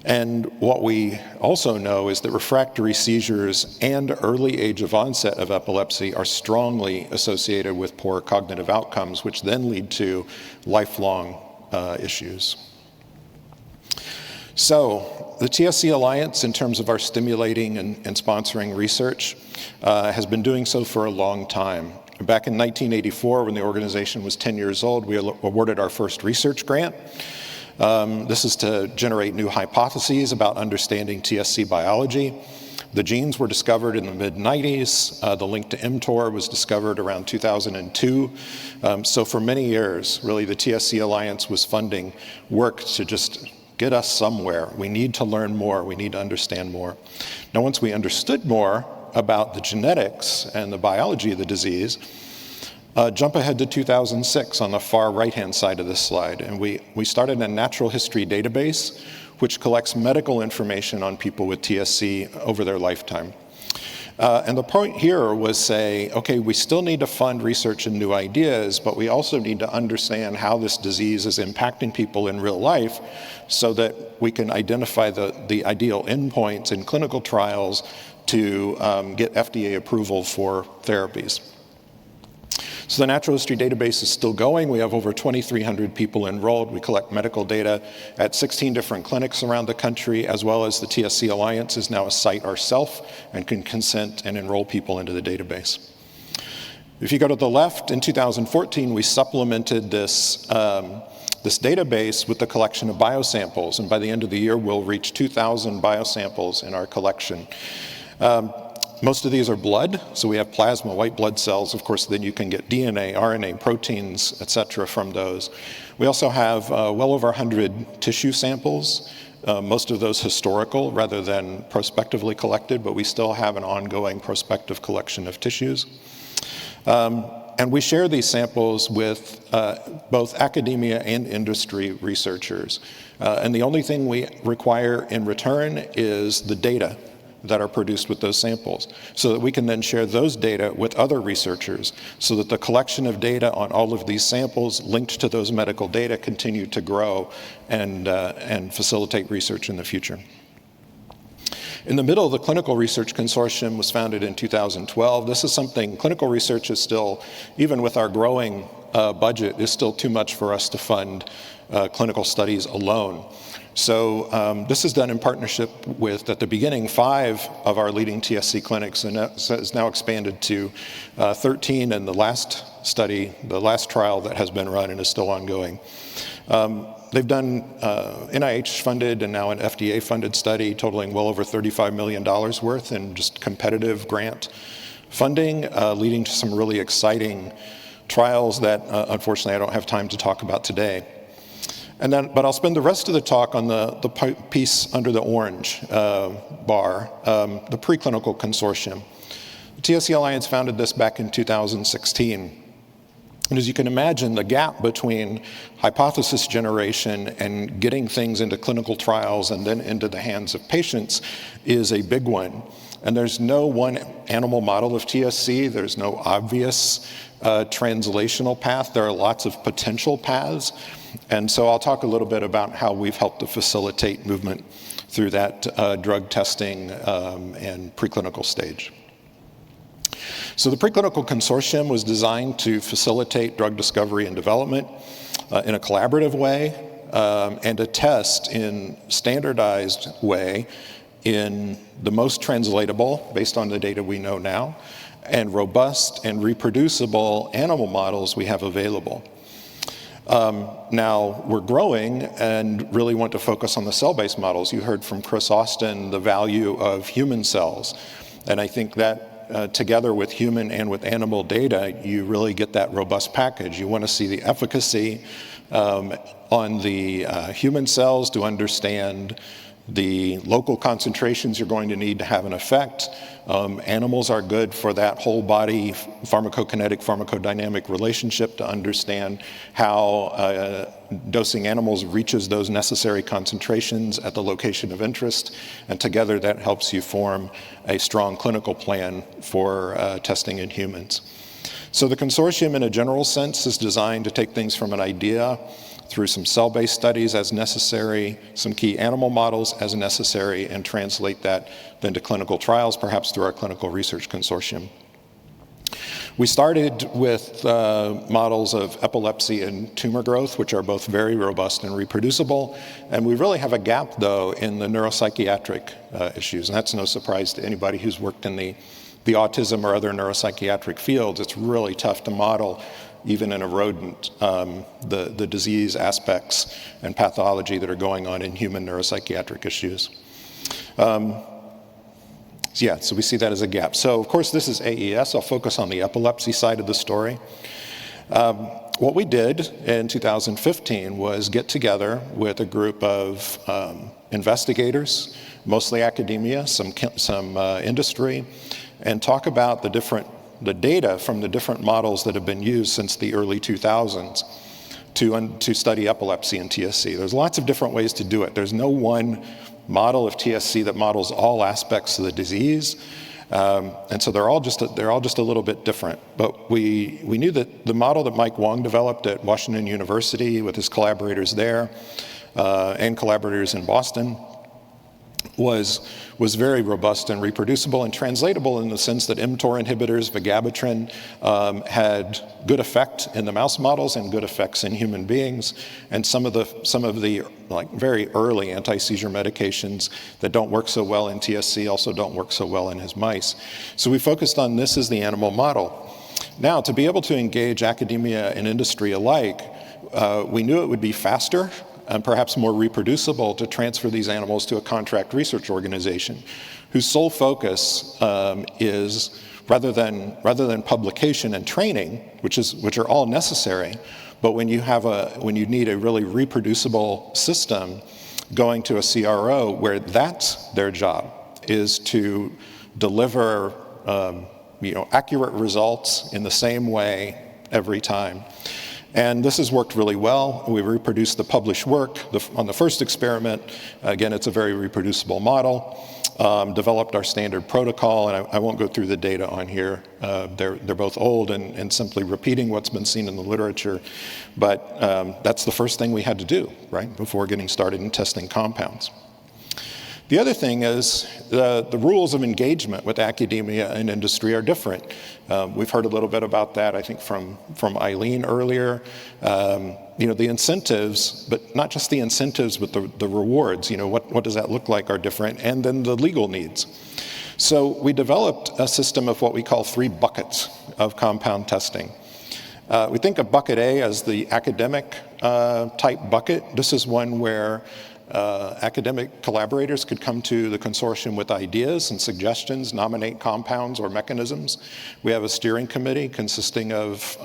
And what we also know is that refractory seizures and early age of onset of epilepsy are strongly associated with poor cognitive outcomes, which then lead to lifelong issues. So the TSC Alliance, in terms of our stimulating and sponsoring research, has been doing so for a long time. Back in 1984, when the organization was 10 years old, we awarded our first research grant. This is to generate new hypotheses about understanding TSC biology. The genes were discovered in the mid-90s. The link to mTOR was discovered around 2002. So for many years, really, the TSC Alliance was funding work to just get us somewhere. We need to learn more. We need to understand more. Now, once we understood more about the genetics and the biology of the disease, jump ahead to 2006 on the far right-hand side of this slide, and we started a natural history database which collects medical information on people with TSC over their lifetime. And the point here was say, okay, we still need to fund research and new ideas, but we also need to understand how this disease is impacting people in real life so that we can identify the ideal endpoints in clinical trials to get FDA approval for therapies. So the natural history database is still going. We have over 2,300 people enrolled. We collect medical data at 16 different clinics around the country, as well as the TSC Alliance is now a site ourselves and can consent and enroll people into the database. If you go to the left, in 2014, we supplemented this database with the collection of biosamples, and by the end of the year, we'll reach 2,000 biosamples in our collection. Most of these are blood, so we have plasma, white blood cells. Of course, then you can get DNA, RNA, proteins, et cetera, from those. We also have well over 100 tissue samples, most of those historical rather than prospectively collected, but we still have an ongoing prospective collection of tissues. And we share these samples with both academia and industry researchers. And the only thing we require in return is the data that are produced with those samples, so that we can then share those data with other researchers, so that the collection of data on all of these samples linked to those medical data continue to grow and facilitate research in the future. In the middle, the Clinical Research Consortium was founded in 2012. This is something, clinical research is still, even with our growing budget, is still too much for us to fund clinical studies alone. So this is done in partnership with, at the beginning, 5 of our leading TSC clinics, and is now expanded to 13 in the last study, the last trial that has been run and is still ongoing. They've done NIH-funded and now an FDA-funded study totaling well over $35 million worth in just competitive grant funding, leading to some really exciting trials that, unfortunately, I don't have time to talk about today. But I'll spend the rest of the talk on the piece under the orange bar, the Preclinical Consortium. The TSC Alliance founded this back in 2016. And as you can imagine, the gap between hypothesis generation and getting things into clinical trials and then into the hands of patients is a big one. And there's no one animal model of TSC. There's no obvious translational path. There are lots of potential paths. And so I'll talk a little bit about how we've helped to facilitate movement through that drug testing and preclinical stage. So the Preclinical Consortium was designed to facilitate drug discovery and development in a collaborative way and to test in standardized way in the most translatable, based on the data we know now, and robust and reproducible animal models we have available. Now we're growing and really want to focus on the cell-based models. You heard from Chris Austin the value of human cells, and I think that together with human and with animal data, you really get that robust package. You want to see the efficacy on the human cells to understand the local concentrations you're going to need to have an effect. Animals are good for that whole body pharmacokinetic, pharmacodynamic relationship to understand how dosing animals reaches those necessary concentrations at the location of interest. And together that helps you form a strong clinical plan for testing in humans. So the consortium, in a general sense, is designed to take things from an idea through some cell-based studies as necessary, some key animal models as necessary, and translate that then to clinical trials, perhaps through our clinical research consortium. We started with models of epilepsy and tumor growth, which are both very robust and reproducible. And we really have a gap, though, in the neuropsychiatric issues. And that's no surprise to anybody who's worked in the autism or other neuropsychiatric fields. It's really tough to model, even in a rodent, the disease aspects and pathology that are going on in human neuropsychiatric issues. So we see that as a gap. So of course this is AES. I'll focus on the epilepsy side of the story. What we did in 2015 was get together with a group of investigators, mostly academia, some industry, and talk about the data from the different models that have been used since the early 2000s to study epilepsy and TSC. There's lots of different ways to do it. There's no one model of TSC that models all aspects of the disease, and so they're all just a little bit different. But we knew that the model that Mike Wong developed at Washington University with his collaborators there and collaborators in Boston was very robust and reproducible and translatable in the sense that mTOR inhibitors, vigabatrin, had good effect in the mouse models and good effects in human beings. And some of the like very early anti-seizure medications that don't work so well in TSC also don't work so well in his mice. So we focused on this as the animal model. Now, to be able to engage academia and industry alike, we knew it would be faster and perhaps more reproducible to transfer these animals to a contract research organization whose sole focus is, rather than publication and training, which are all necessary, but when you need a really reproducible system, going to a CRO where that's their job is to deliver accurate results in the same way every time. And this has worked really well. We reproduced the published work on the first experiment. Again, it's a very reproducible model. Developed our standard protocol, and I won't go through the data on here. They're both old and simply repeating what's been seen in the literature. But that's the first thing we had to do, right, before getting started in testing compounds. The other thing is the rules of engagement with academia and industry are different. We've heard a little bit about that, I think, from Eileen earlier. The incentives, but not just the incentives, but the rewards, what does that look like are different, and then the legal needs. So we developed a system of what we call 3 buckets of compound testing. We think of bucket A as the academic type bucket. This is one where academic collaborators could come to the consortium with ideas and suggestions, nominate compounds or mechanisms. We have a steering committee consisting of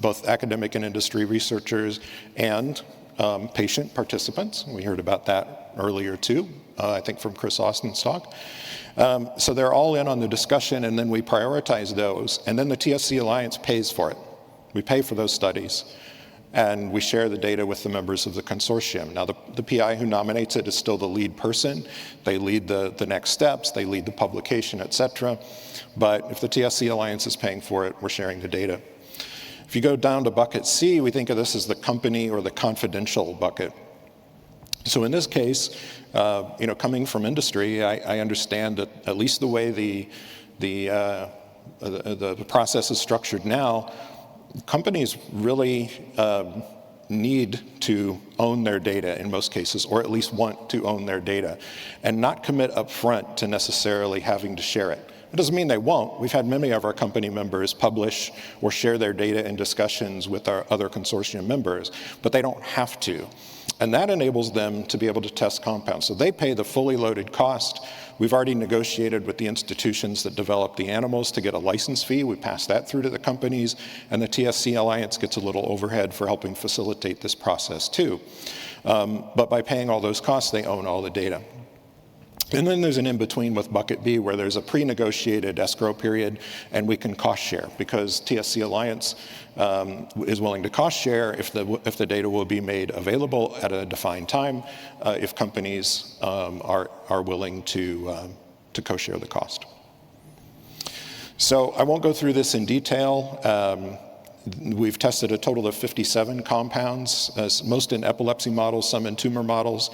both academic and industry researchers and patient participants. We heard about that earlier too, I think from Chris Austin's talk. So they're all in on the discussion, and then we prioritize those, and then the TSC Alliance pays for it. We pay for those studies, and we share the data with the members of the consortium. Now, the PI who nominates it is still the lead person. They lead the next steps, they lead the publication, et cetera. But if the TSC Alliance is paying for it, we're sharing the data. If you go down to bucket C, we think of this as the company or the confidential bucket. So in this case, coming from industry, I understand that at least the way the process is structured now, companies really need to own their data in most cases, or at least want to own their data, and not commit up front to necessarily having to share it. It doesn't mean they won't. We've had many of our company members publish or share their data in discussions with our other consortium members, but they don't have to. And that enables them to be able to test compounds. So they pay the fully loaded cost. We've already negotiated with the institutions that develop the animals to get a license fee. We pass that through to the companies, and the TSC Alliance gets a little overhead for helping facilitate this process too. But by paying all those costs, they own all the data. And then there's an in-between with bucket B where there's a pre-negotiated escrow period, and we can cost share because TSC Alliance is willing to cost share if the data will be made available at a defined time, if companies are willing to co-share the cost. So I won't go through this in detail. We've tested a total of 57 compounds, most in epilepsy models, some in tumor models.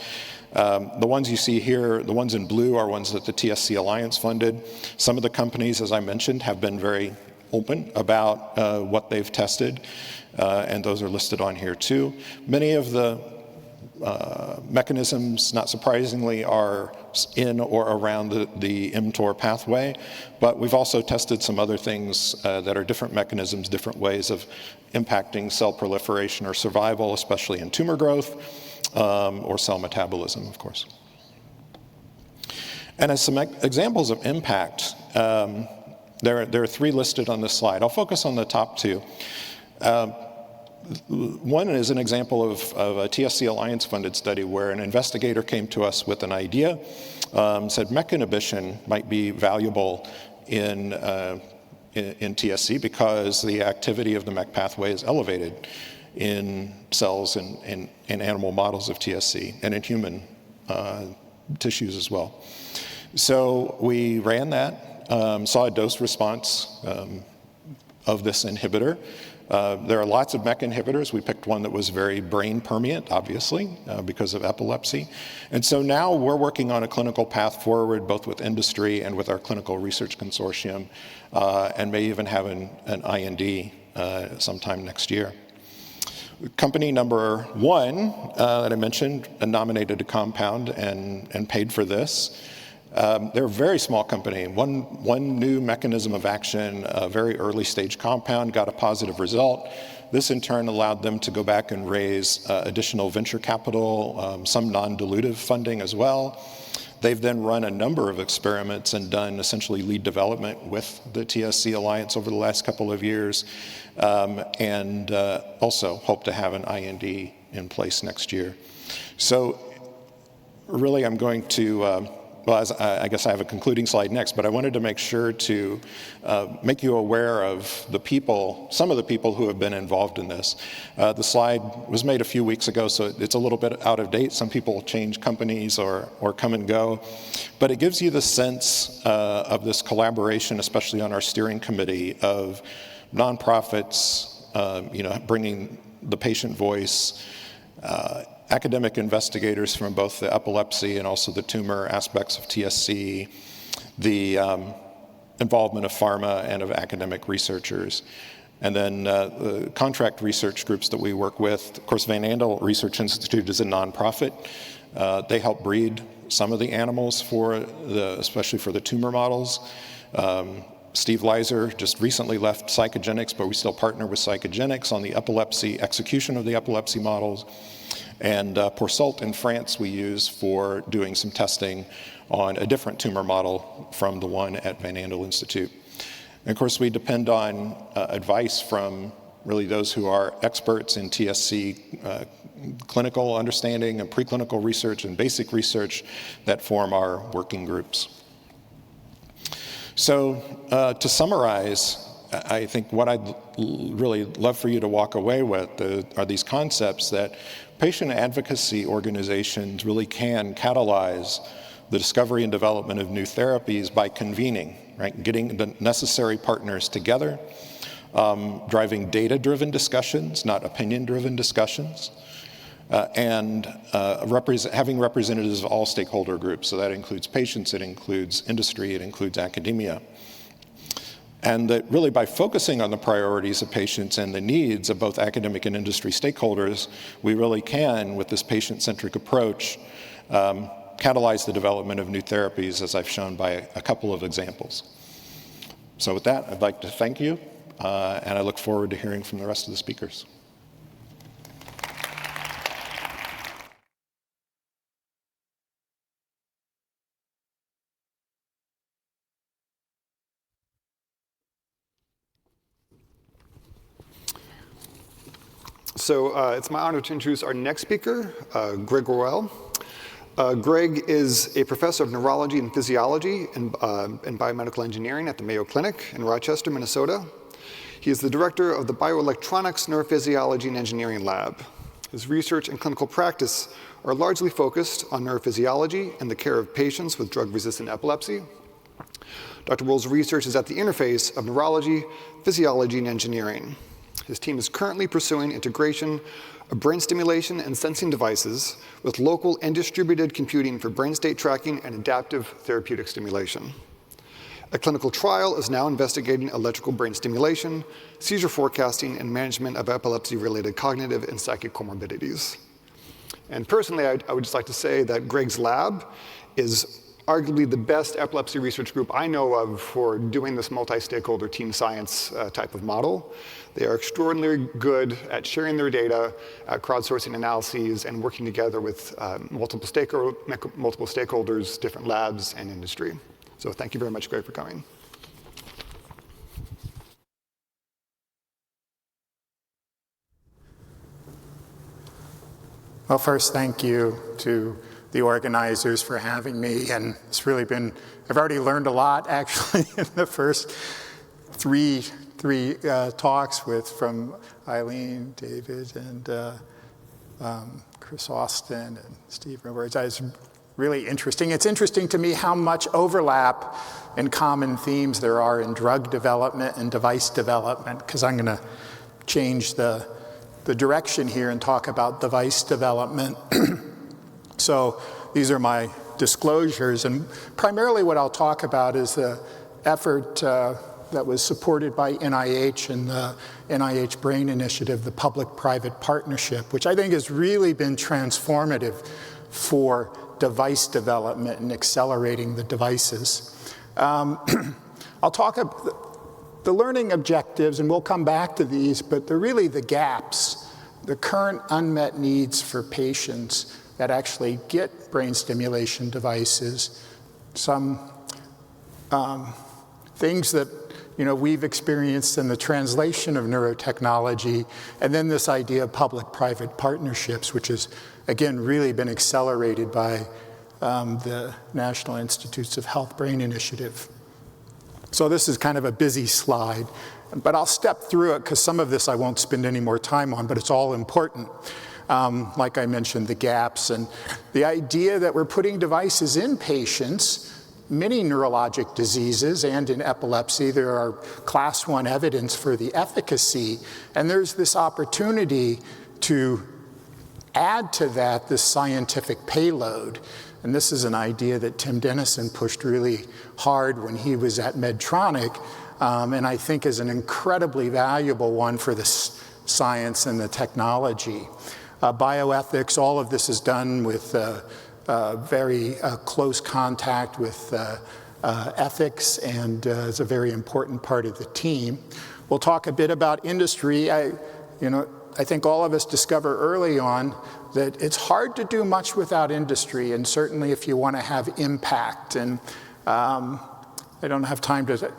The ones you see here, the ones in blue, are ones that the TSC Alliance funded. Some of the companies, as I mentioned, have been very open about what they've tested, and those are listed on here too. Many of the mechanisms, not surprisingly, are in or around the mTOR pathway, but we've also tested some other things that are different mechanisms, different ways of impacting cell proliferation or survival, especially in tumor growth or cell metabolism, of course. And as some examples of impact, there are 3 listed on this slide. I'll focus on the top 2. One is an example of a TSC Alliance funded study where an investigator came to us with an idea, said MEK inhibition might be valuable in TSC because the activity of the MEK pathway is elevated in cells in animal models of TSC and in human tissues as well. So we ran that, saw a dose response of this inhibitor. There are lots of MEK inhibitors. We picked one that was very brain permeant, obviously, because of epilepsy. And so now we're working on a clinical path forward, both with industry and with our Clinical Research Consortium, and may even have an IND sometime next year. Company number 1 that I mentioned nominated a compound and paid for this. They're a very small company. One new mechanism of action, a very early stage compound, got a positive result. This in turn allowed them to go back and raise additional venture capital, some non-dilutive funding as well. They've then run a number of experiments and done essentially lead development with the TSC Alliance over the last couple of years, and also hope to have an IND in place next year. So really I'm going to well, I guess I have a concluding slide next, but I wanted to make sure to make you aware of the people, some of the people who have been involved in this. The slide was made a few weeks ago, so it's a little bit out of date. Some people change companies or come and go, but it gives you the sense of this collaboration, especially on our steering committee, of nonprofits, bringing the patient voice, academic investigators from both the epilepsy and also the tumor aspects of TSC, the involvement of pharma and of academic researchers, and then the contract research groups that we work with. Of course, Van Andel Research Institute is a nonprofit. They help breed some of the animals especially for the tumor models. Steve Leiser just recently left Psychogenics, but we still partner with Psychogenics on the epilepsy, execution of the epilepsy models. And Poursault in France we use for doing some testing on a different tumor model from the one at Van Andel Institute. And of course, we depend on advice from really those who are experts in TSC clinical understanding and preclinical research and basic research that form our working groups. So to summarize, I think what I'd really love for you to walk away with are these concepts that patient advocacy organizations really can catalyze the discovery and development of new therapies by convening, right? Getting the necessary partners together, driving data-driven discussions, not opinion-driven discussions, and having representatives of all stakeholder groups. So that includes patients, it includes industry, it includes academia. And that really by focusing on the priorities of patients and the needs of both academic and industry stakeholders, we really can, with this patient-centric approach, catalyze the development of new therapies, as I've shown by a couple of examples. So with that, I'd like to thank you, and I look forward to hearing from the rest of the speakers. So it's my honor to introduce our next speaker, Greg Roel. Greg is a professor of neurology and physiology and biomedical engineering at the Mayo Clinic in Rochester, Minnesota. He is the director of the Bioelectronics Neurophysiology and Engineering Lab. His research and clinical practice are largely focused on neurophysiology and the care of patients with drug-resistant epilepsy. Dr. Wool's research is at the interface of neurology, physiology, and engineering. His team is currently pursuing integration of brain stimulation and sensing devices with local and distributed computing for brain state tracking and adaptive therapeutic stimulation. A clinical trial is now investigating electrical brain stimulation, seizure forecasting, and management of epilepsy-related cognitive and psychic comorbidities. And personally, I would just like to say that Greg's lab is arguably the best epilepsy research group I know of for doing this multi-stakeholder team science type of model. They are extraordinarily good at sharing their data, at crowdsourcing analyses, and working together with multiple stakeholders, different labs, and industry. So thank you very much, Greg, for coming. Well, first, thank you to the organizers for having me, and it's really been, I've already learned a lot actually in the first three talks from Eileen, David, and Chris Austin and Steve Roberts. It's really interesting. It's interesting to me how much overlap and common themes there are in drug development and device development, because I'm going to change the direction here and talk about device development. So these are my disclosures, and primarily what I'll talk about is the effort that was supported by NIH and the NIH Brain Initiative, the public-private partnership, which I think has really been transformative for device development and accelerating the devices. I'll talk about the learning objectives, and we'll come back to these, but they're really the gaps, the current unmet needs for patients that actually get brain stimulation devices, some things that we've experienced in the translation of neurotechnology, and then this idea of public-private partnerships, which has, again, really been accelerated by the National Institutes of Health Brain Initiative. So this is kind of a busy slide, but I'll step through it because some of this I won't spend any more time on, but it's all important. Like I mentioned, the gaps and the idea that we're putting devices in patients, many neurologic diseases and in epilepsy, there are class 1 evidence for the efficacy, and there's this opportunity to add to that this scientific payload. And this is an idea that Tim Dennison pushed really hard when he was at Medtronic, and I think is an incredibly valuable one for the science and the technology. Bioethics, all of this is done with very close contact with ethics, and is a very important part of the team. We'll talk a bit about industry. I think all of us discover early on that it's hard to do much without industry, and certainly if you want to have impact. And I don't have time to,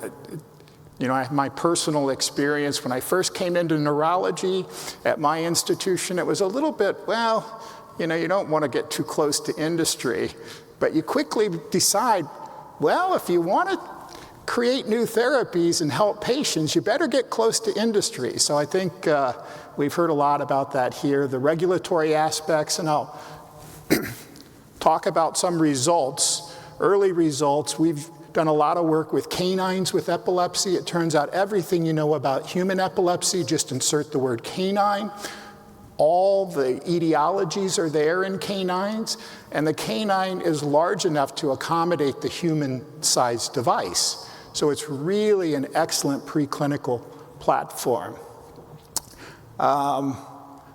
I have my personal experience. When I first came into neurology at my institution, it was a little bit, well, you don't want to get too close to industry, but you quickly decide, well, if you want to create new therapies and help patients, you better get close to industry. So I think we've heard a lot about that here, the regulatory aspects, and I'll talk about some results, early results. We've done a lot of work with canines with epilepsy. It turns out everything you know about human epilepsy, just insert the word canine. All the etiologies are there in canines, and the canine is large enough to accommodate the human-sized device. So it's really an excellent preclinical platform.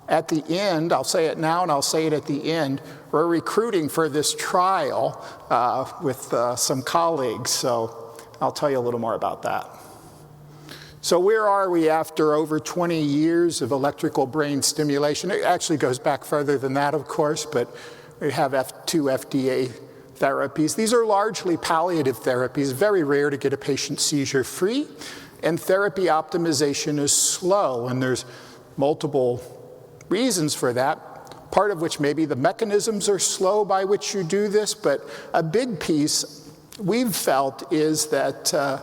At the end, I'll say it now and I'll say it at the end, we're recruiting for this trial with some colleagues, so I'll tell you a little more about that. So where are we after over 20 years of electrical brain stimulation? It actually goes back further than that, of course, but we have two FDA therapies. These are largely palliative therapies, very rare to get a patient seizure-free, and therapy optimization is slow, and there's multiple reasons for that, part of which maybe the mechanisms are slow by which you do this, but a big piece we've felt is that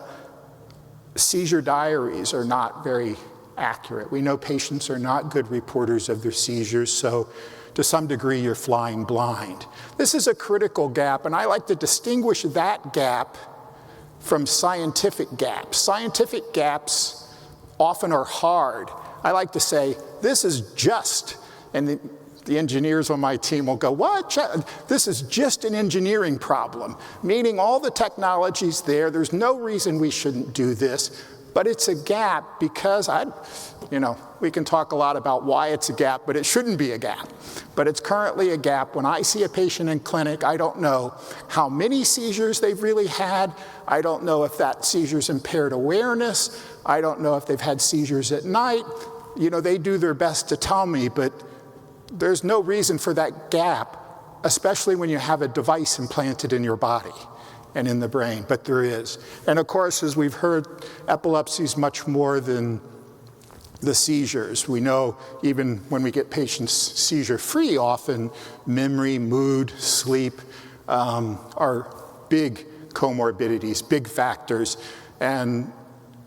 seizure diaries are not very accurate. We know patients are not good reporters of their seizures, so to some degree you're flying blind. This is a critical gap, and I like to distinguish that gap from scientific gaps. Scientific gaps often are hard. I like to say, this is just, and the engineers on my team will go, what? This is just an engineering problem, meaning all the technology's there. There's no reason we shouldn't do this, but it's a gap because we can talk a lot about why it's a gap, but it shouldn't be a gap. But it's currently a gap. When I see a patient in clinic, I don't know how many seizures they've really had. I don't know if that seizure's impaired awareness. I don't know if they've had seizures at night. They do their best to tell me, but there's no reason for that gap, especially when you have a device implanted in your body and in the brain, but there is. And of course, as we've heard, epilepsy is much more than the seizures. We know even when we get patients seizure-free, often memory, mood, sleep are big comorbidities, big factors. And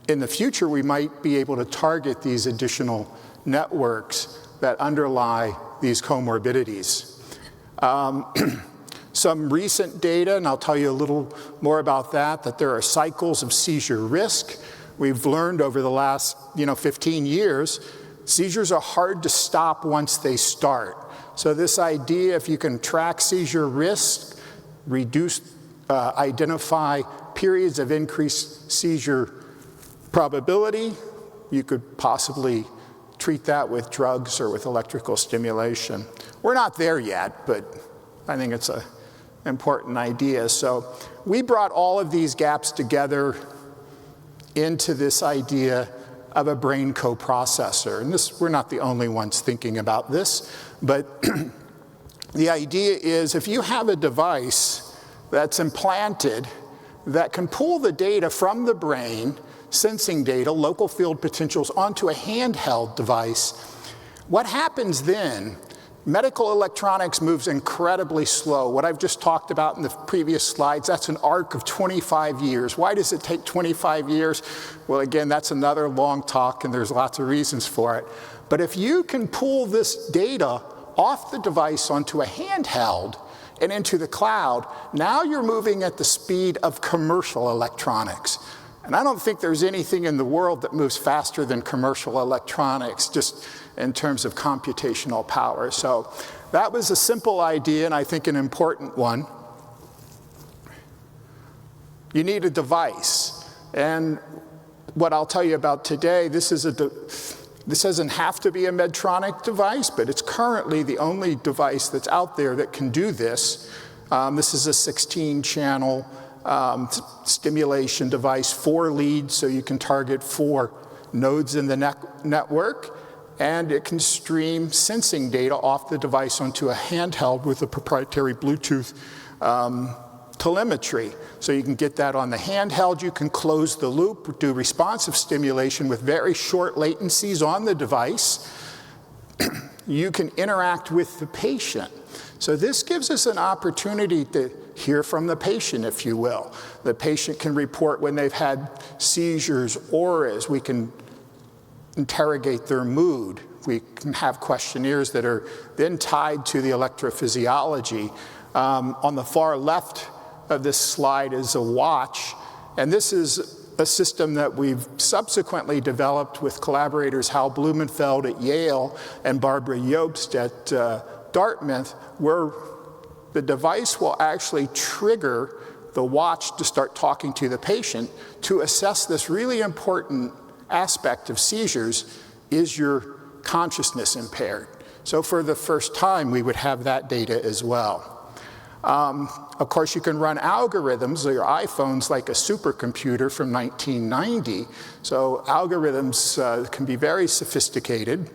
in the future, we might be able to target these additional networks that underlie these comorbidities. Some recent data, and I'll tell you a little more about that there are cycles of seizure risk. We've learned over the last 15 years, seizures are hard to stop once they start. So this idea, if you can track seizure risk, identify periods of increased seizure probability, you could possibly treat that with drugs or with electrical stimulation. We're not there yet, but I think it's an important idea. So we brought all of these gaps together into this idea of a brain coprocessor. And we're not the only ones thinking about this, but the idea is if you have a device that's implanted that can pull the data from the brain, sensing data, local field potentials, onto a handheld device, what happens then? Medical electronics moves incredibly slow. What I've just talked about in the previous slides, that's an arc of 25 years. Why does it take 25 years? Well, again, that's another long talk, and there's lots of reasons for it. But if you can pull this data off the device onto a handheld and into the cloud, now you're moving at the speed of commercial electronics. And I don't think there's anything in the world that moves faster than commercial electronics, just in terms of computational power. So that was a simple idea, and I think an important one. You need a device. And what I'll tell you about today, this doesn't have to be a Medtronic device, but it's currently the only device that's out there that can do this. This is a 16-channel stimulation device, 4 leads, so you can target 4 nodes in the network, and it can stream sensing data off the device onto a handheld with a proprietary Bluetooth telemetry. So you can get that on the handheld, you can close the loop, do responsive stimulation with very short latencies on the device. You can interact with the patient. So this gives us an opportunity to hear from the patient, if you will. The patient can report when they've had seizures, auras. We can interrogate their mood. We can have questionnaires that are then tied to the electrophysiology. On the far left of this slide is a watch, and this is a system that we've subsequently developed with collaborators Hal Blumenfeld at Yale and Barbara Jobst at Dartmouth, where the device will actually trigger the watch to start talking to the patient to assess this really important aspect of seizures: is your consciousness impaired? So for the first time, we would have that data as well. Of course, you can run algorithms. Your iPhone's like a supercomputer from 1990. So algorithms can be very sophisticated.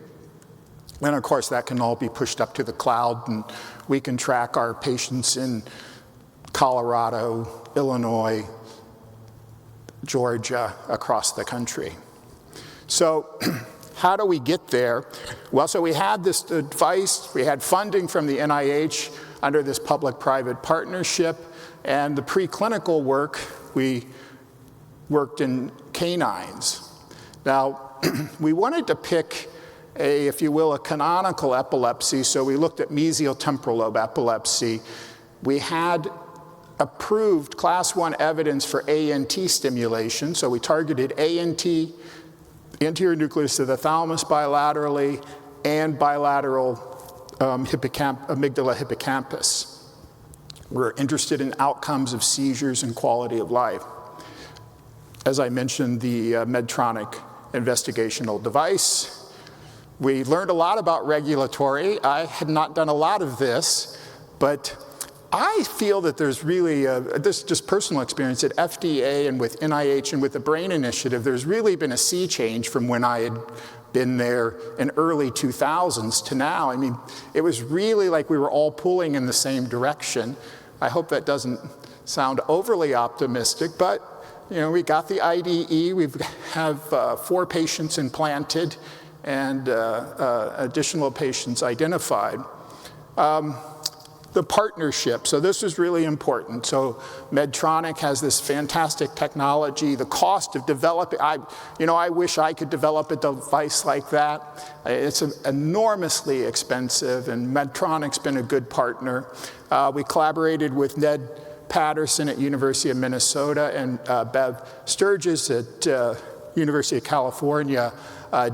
And of course, that can all be pushed up to the cloud, and we can track our patients in Colorado, Illinois, Georgia, across the country. So how do we get there? Well, so we had this device, we had funding from the NIH under this public-private partnership, and the preclinical work, we worked in canines. Now, we wanted to pick if you will, a canonical epilepsy, so we looked at mesial temporal lobe epilepsy. We had approved class 1 evidence for ANT stimulation. So we targeted ANT, anterior nucleus to the thalamus bilaterally, and bilateral amygdala hippocampus. We're interested in outcomes of seizures and quality of life. As I mentioned, the Medtronic investigational device. We learned a lot about regulatory. I had not done a lot of this, but I feel that there's really, this is just personal experience at FDA and with NIH and with the Brain Initiative, there's really been a sea change from when I had been there in early 2000s to now. I mean, it was really like we were all pulling in the same direction. I hope that doesn't sound overly optimistic, but you know, we got the IDE, we have 4 patients implanted and additional patients identified. The partnership, so this is really important. So Medtronic has this fantastic technology. The cost of developing, I wish I could develop a device like that. It's enormously expensive, and Medtronic's been a good partner. We collaborated with Ned Patterson at University of Minnesota and Bev Sturgis at University of California,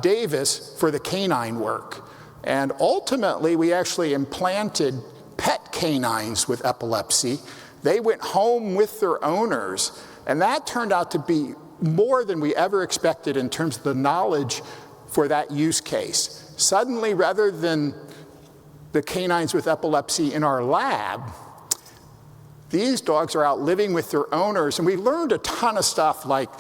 Davis for the canine work. And ultimately, we actually implanted pet canines with epilepsy. They went home with their owners, and that turned out to be more than we ever expected in terms of the knowledge for that use case. Suddenly, rather than the canines with epilepsy in our lab, these dogs are out living with their owners, and we learned a ton of stuff, like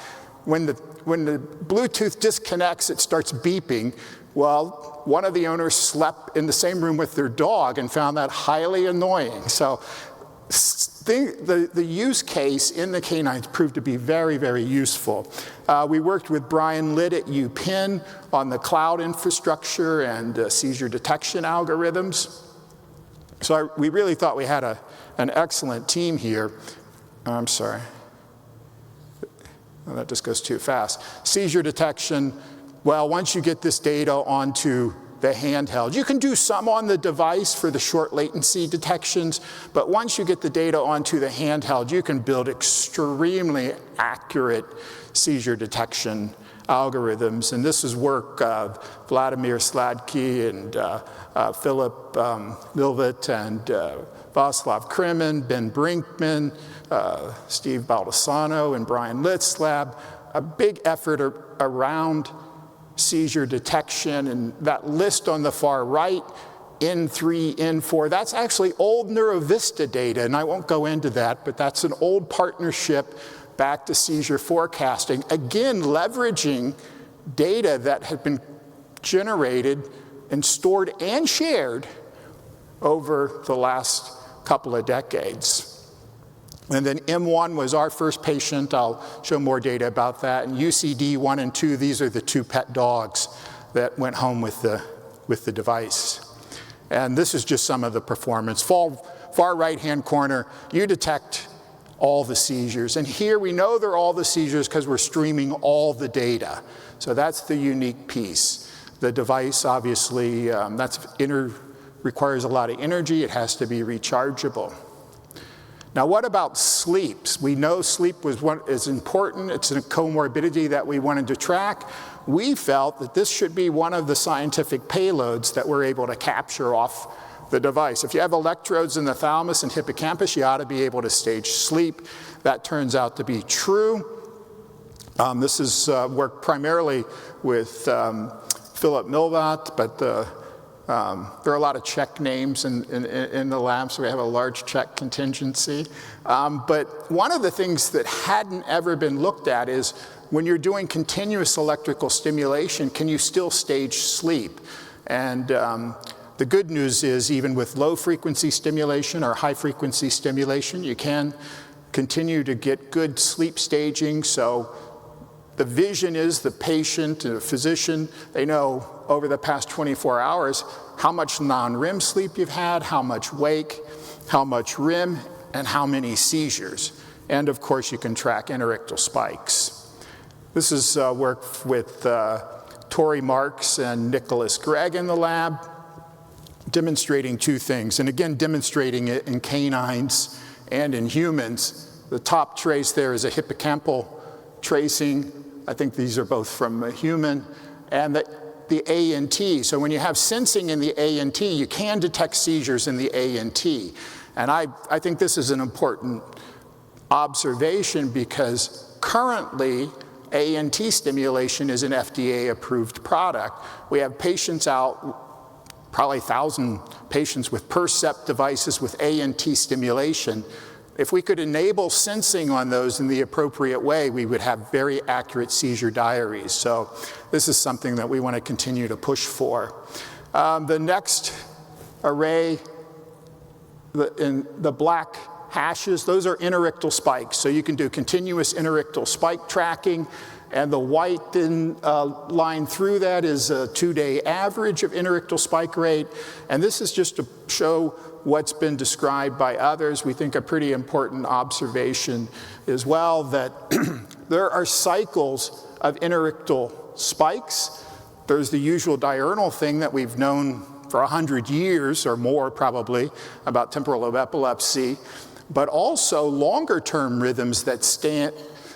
when the Bluetooth disconnects, it starts beeping. Well, one of the owners slept in the same room with their dog and found that highly annoying. So the use case in the canines proved to be very, very useful. We worked with Brian Litt at UPenn on the cloud infrastructure and seizure detection algorithms. So we really thought we had an excellent team here. I'm sorry. Well, that just goes too fast. Seizure detection, well, once you get this data onto the handheld, you can do some on the device for the short latency detections, but once you get the data onto the handheld, you can build extremely accurate seizure detection algorithms. And this is work of Vladimir Sladky and Philip Milvet and Václav Krimin, Ben Brinkman, Steve Baldessano, and Brian Litt's lab. A big effort around seizure detection, and that list on the far right, N3, N4, that's actually old NeuroVista data, and I won't go into that, but that's an old partnership back to seizure forecasting, again leveraging data that had been generated and stored and shared over the last couple of decades. And then M1 was our first patient. I'll show more data about that. And UCD 1 and 2, these are the 2 pet dogs that went home with the device. And this is just some of the performance. Far right-hand corner, you detect all the seizures. And here we know they're all the seizures because we're streaming all the data. So that's the unique piece. The device, obviously, requires a lot of energy. It has to be rechargeable. Now, what about sleep? We know sleep is important. It's a comorbidity that we wanted to track. We felt that this should be one of the scientific payloads that we're able to capture off the device. If you have electrodes in the thalamus and hippocampus, you ought to be able to stage sleep. That turns out to be true. This is work primarily with Philip Milvat, but there are a lot of Czech names in the lab, so we have a large Czech contingency. But one of the things that hadn't ever been looked at is when you're doing continuous electrical stimulation, can you still stage sleep? And the good news is even with low frequency stimulation or high frequency stimulation, you can continue to get good sleep staging. So the vision is the patient and the physician, they know over the past 24 hours how much non-REM sleep you've had, how much wake, how much REM, and how many seizures. And of course, you can track interictal spikes. This is work with Tori Marks and Nicholas Gregg in the lab, demonstrating 2 things. And again, demonstrating it in canines and in humans. The top trace there is a hippocampal tracing. I think these are both from a human. And the ANT, so when you have sensing in the ANT, you can detect seizures in the ANT. And I think this is an important observation because currently ANT stimulation is an FDA-approved product. We have patients out, probably 1,000 patients with Percept devices with ANT stimulation. If we could enable sensing on those in the appropriate way, we would have very accurate seizure diaries. So this is something that we want to continue to push for. The next array, in the black hashes, those are interictal spikes. So you can do continuous interictal spike tracking. And the white line through that is a 2-day average of interictal spike rate. And this is just to show what's been described by others. We think a pretty important observation as well, that there are cycles of interictal spikes. There's the usual diurnal thing that we've known for 100 years or more probably about temporal lobe epilepsy, but also longer term rhythms that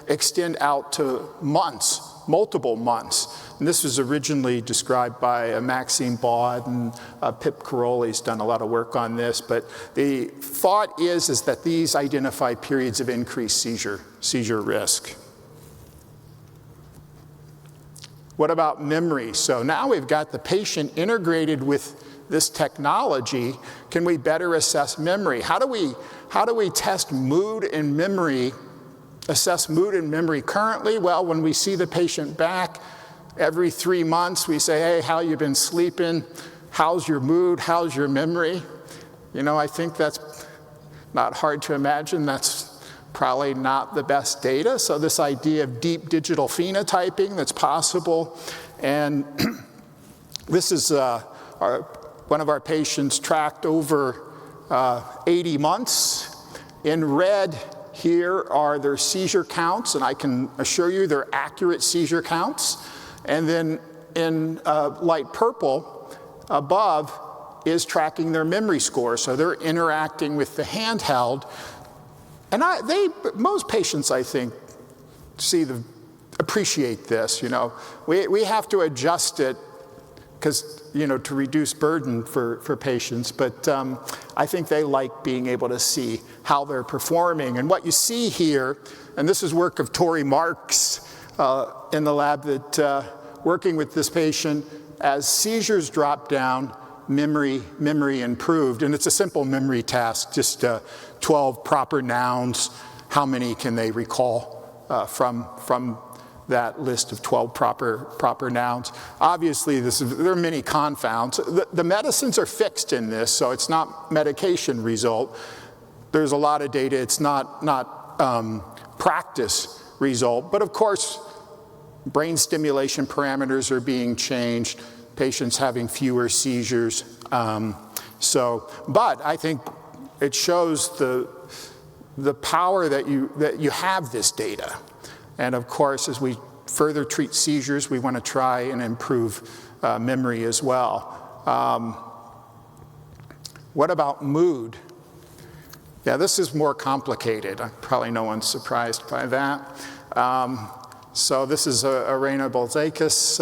extend out to months, multiple months. And this was originally described by Maxime Baud, and Pip Caroli's done a lot of work on this. But the thought is that these identify periods of increased seizure risk. What about memory? So now we've got the patient integrated with this technology. Can we better assess memory? How do we test mood and memory? Assess mood and memory currently? Well, when we see the patient back every 3 months, we say, hey, how you been sleeping? How's your mood? How's your memory? You know, I think that's not hard to imagine. That's probably not the best data. So this idea of deep digital phenotyping that's possible. And this is one of our patients tracked over 80 months. In red, here are their seizure counts, and I can assure you they're accurate seizure counts. And then in light purple above is tracking their memory score. So they're interacting with the handheld. And most patients, I think, appreciate this. You know, we have to adjust it because, you know, to reduce burden for patients. But I think they like being able to see how they're performing. And what you see here, and this is work of Tori Marks in the lab that working with this patient, as seizures dropped down, memory improved. And it's a simple memory task, just 12 proper nouns. How many can they recall from that list of 12 proper nouns? Obviously, there are many confounds. The medicines are fixed in this, so it's not medication result. There's a lot of data. It's not practice result. But of course, brain stimulation parameters are being changed. Patients having fewer seizures. But I think it shows the power that you have this data. And of course, as we further treat seizures, we want to try and improve memory as well. What about mood? Yeah, this is more complicated. Probably no one's surprised by that. So this is Irena Balzakis,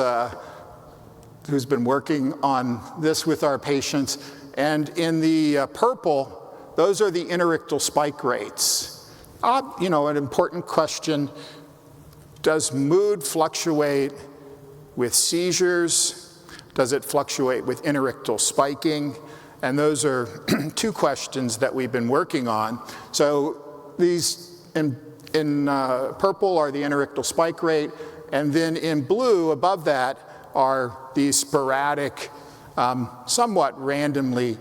who's been working on this with our patients. And in the purple, those are the interictal spike rates. You know, an important question. Does mood fluctuate with seizures? Does it fluctuate with interictal spiking? And those are two questions that we've been working on. So these in purple are the interictal spike rate, and then in blue above that are these sporadic, somewhat randomly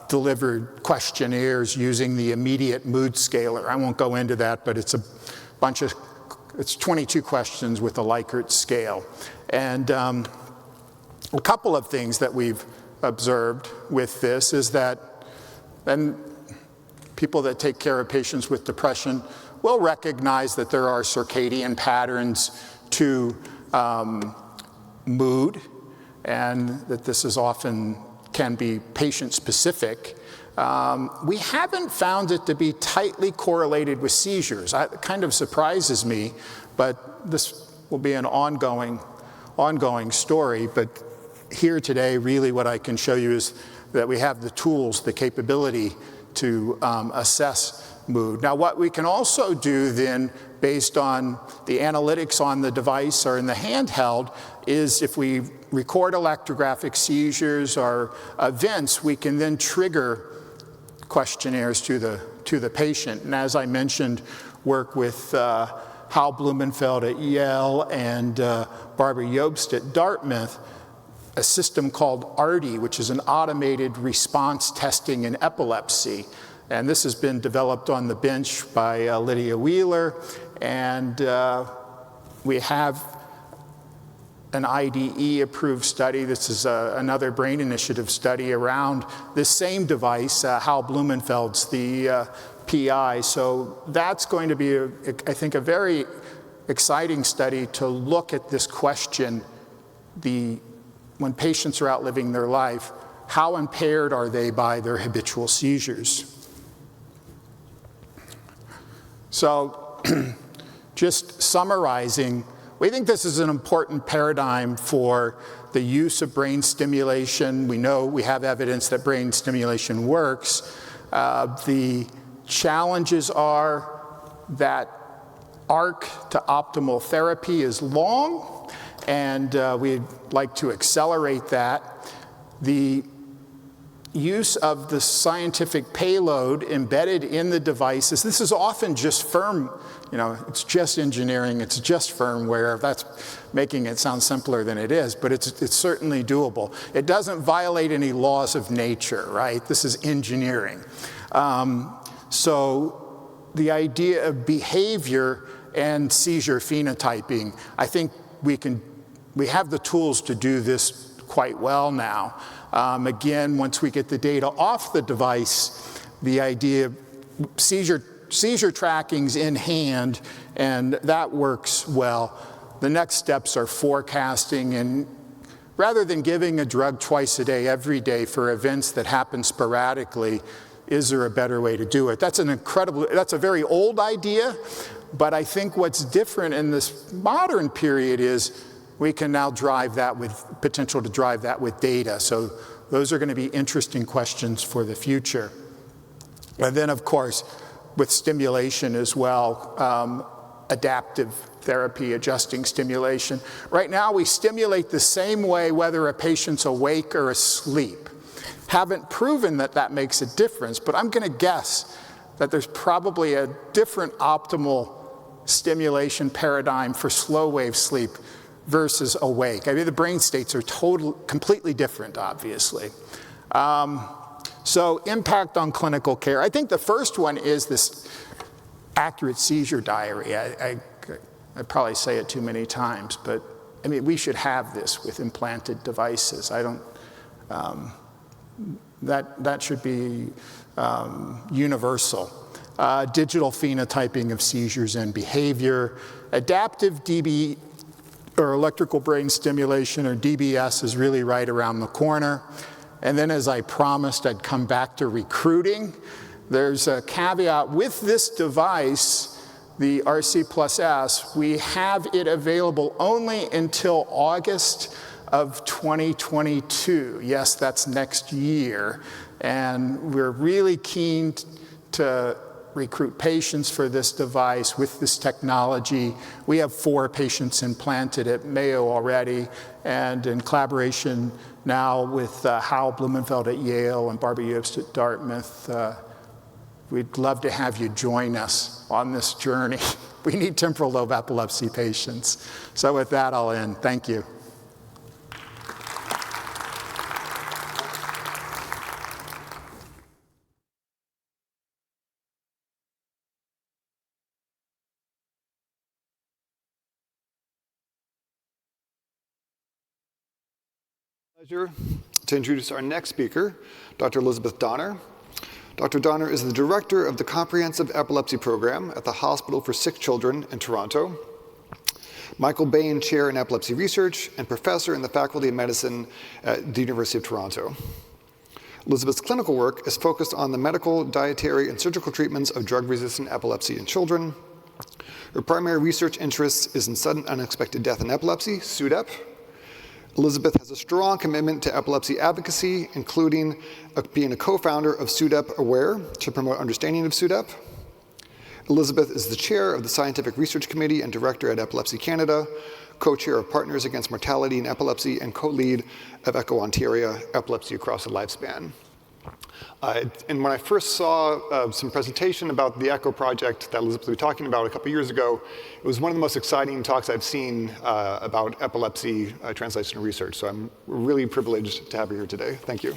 delivered questionnaires using the immediate mood scaler. I won't go into that, but it's it's 22 questions with a Likert scale. And a couple of things that we've observed with this is that, and people that take care of patients with depression will recognize that there are circadian patterns to mood, and that this is often can be patient specific. We haven't found it to be tightly correlated with seizures. It kind of surprises me, but this will be an ongoing story. But here today, really what I can show you is that we have the tools, the capability to assess mood. Now, what we can also do then, based on the analytics on the device or in the handheld, is if we record electrographic seizures or events, we can then trigger questionnaires to the patient. And as I mentioned, work with Hal Blumenfeld at Yale and Barbara Jobst at Dartmouth, a system called ARTI, which is an automated response testing in epilepsy. And this has been developed on the bench by Lydia Wheeler, and we have an IDE-approved study. This is another brain initiative study around this same device. Hal Blumenfeld's the PI. So that's going to be, I think, a very exciting study to look at this question, when patients are outliving their life, how impaired are they by their habitual seizures? So just summarizing, we think this is an important paradigm for the use of brain stimulation. We know we have evidence that brain stimulation works. The challenges are that arc to optimal therapy is long, and we'd like to accelerate that. The use of the scientific payload embedded in the devices, this is often just it's just engineering, it's just firmware. That's making it sound simpler than it is, but it's certainly doable. It doesn't violate any laws of nature, right? This is engineering. So the idea of behavior and seizure phenotyping, I think we have the tools to do this quite well now. Again, once we get the data off the device, the idea of seizure tracking's in hand, and that works well. The next steps are forecasting, and rather than giving a drug twice a day, every day for events that happen sporadically, is there a better way to do it? That's a very old idea, but I think what's different in this modern period is we can now drive that with potential to drive that with data. So those are going to be interesting questions for the future. And then, of course, with stimulation as well, adaptive therapy, adjusting stimulation. Right now, we stimulate the same way whether a patient's awake or asleep. Haven't proven that that makes a difference, but I'm going to guess that there's probably a different optimal stimulation paradigm for slow wave sleep versus awake. I mean, the brain states are completely different, obviously. So impact on clinical care. I think the first one is this accurate seizure diary. I probably say it too many times, but I mean, we should have this with implanted devices. That should be universal. Digital phenotyping of seizures and behavior. Adaptive DB, or electrical brain stimulation, or DBS, is really right around the corner. And then, as I promised, I'd come back to recruiting. There's a caveat with this device, the RC+S, we have it available only until August of 2022. Yes, that's next year. And we're really keen to recruit patients for this device with this technology. We have 4 patients implanted at Mayo already, and in collaboration now with Hal Blumenfeld at Yale and Barbara Jobst at Dartmouth, we'd love to have you join us on this journey. We need temporal lobe epilepsy patients. So with that, I'll end. Thank you. Pleasure to introduce our next speaker, Dr. Elizabeth Donner. Dr. Donner is the director of the Comprehensive Epilepsy Program at the Hospital for Sick Children in Toronto, Michael Bain Chair in Epilepsy Research, and professor in the Faculty of Medicine at the University of Toronto. Elizabeth's clinical work is focused on the medical, dietary, and surgical treatments of drug-resistant epilepsy in children. Her primary research interest is in sudden unexpected death in epilepsy, SUDEP. Elizabeth has a strong commitment to epilepsy advocacy, including being a co-founder of SUDEP Aware to promote understanding of SUDEP. Elizabeth is the chair of the Scientific Research Committee and director at Epilepsy Canada, co-chair of Partners Against Mortality in Epilepsy, and co-lead of Echo Ontario, Epilepsy Across the Lifespan. And when I first saw some presentation about the ECHO project that Elizabeth was talking about a couple years ago, it was one of the most exciting talks I've seen about epilepsy translational research. So I'm really privileged to have her here today. Thank you.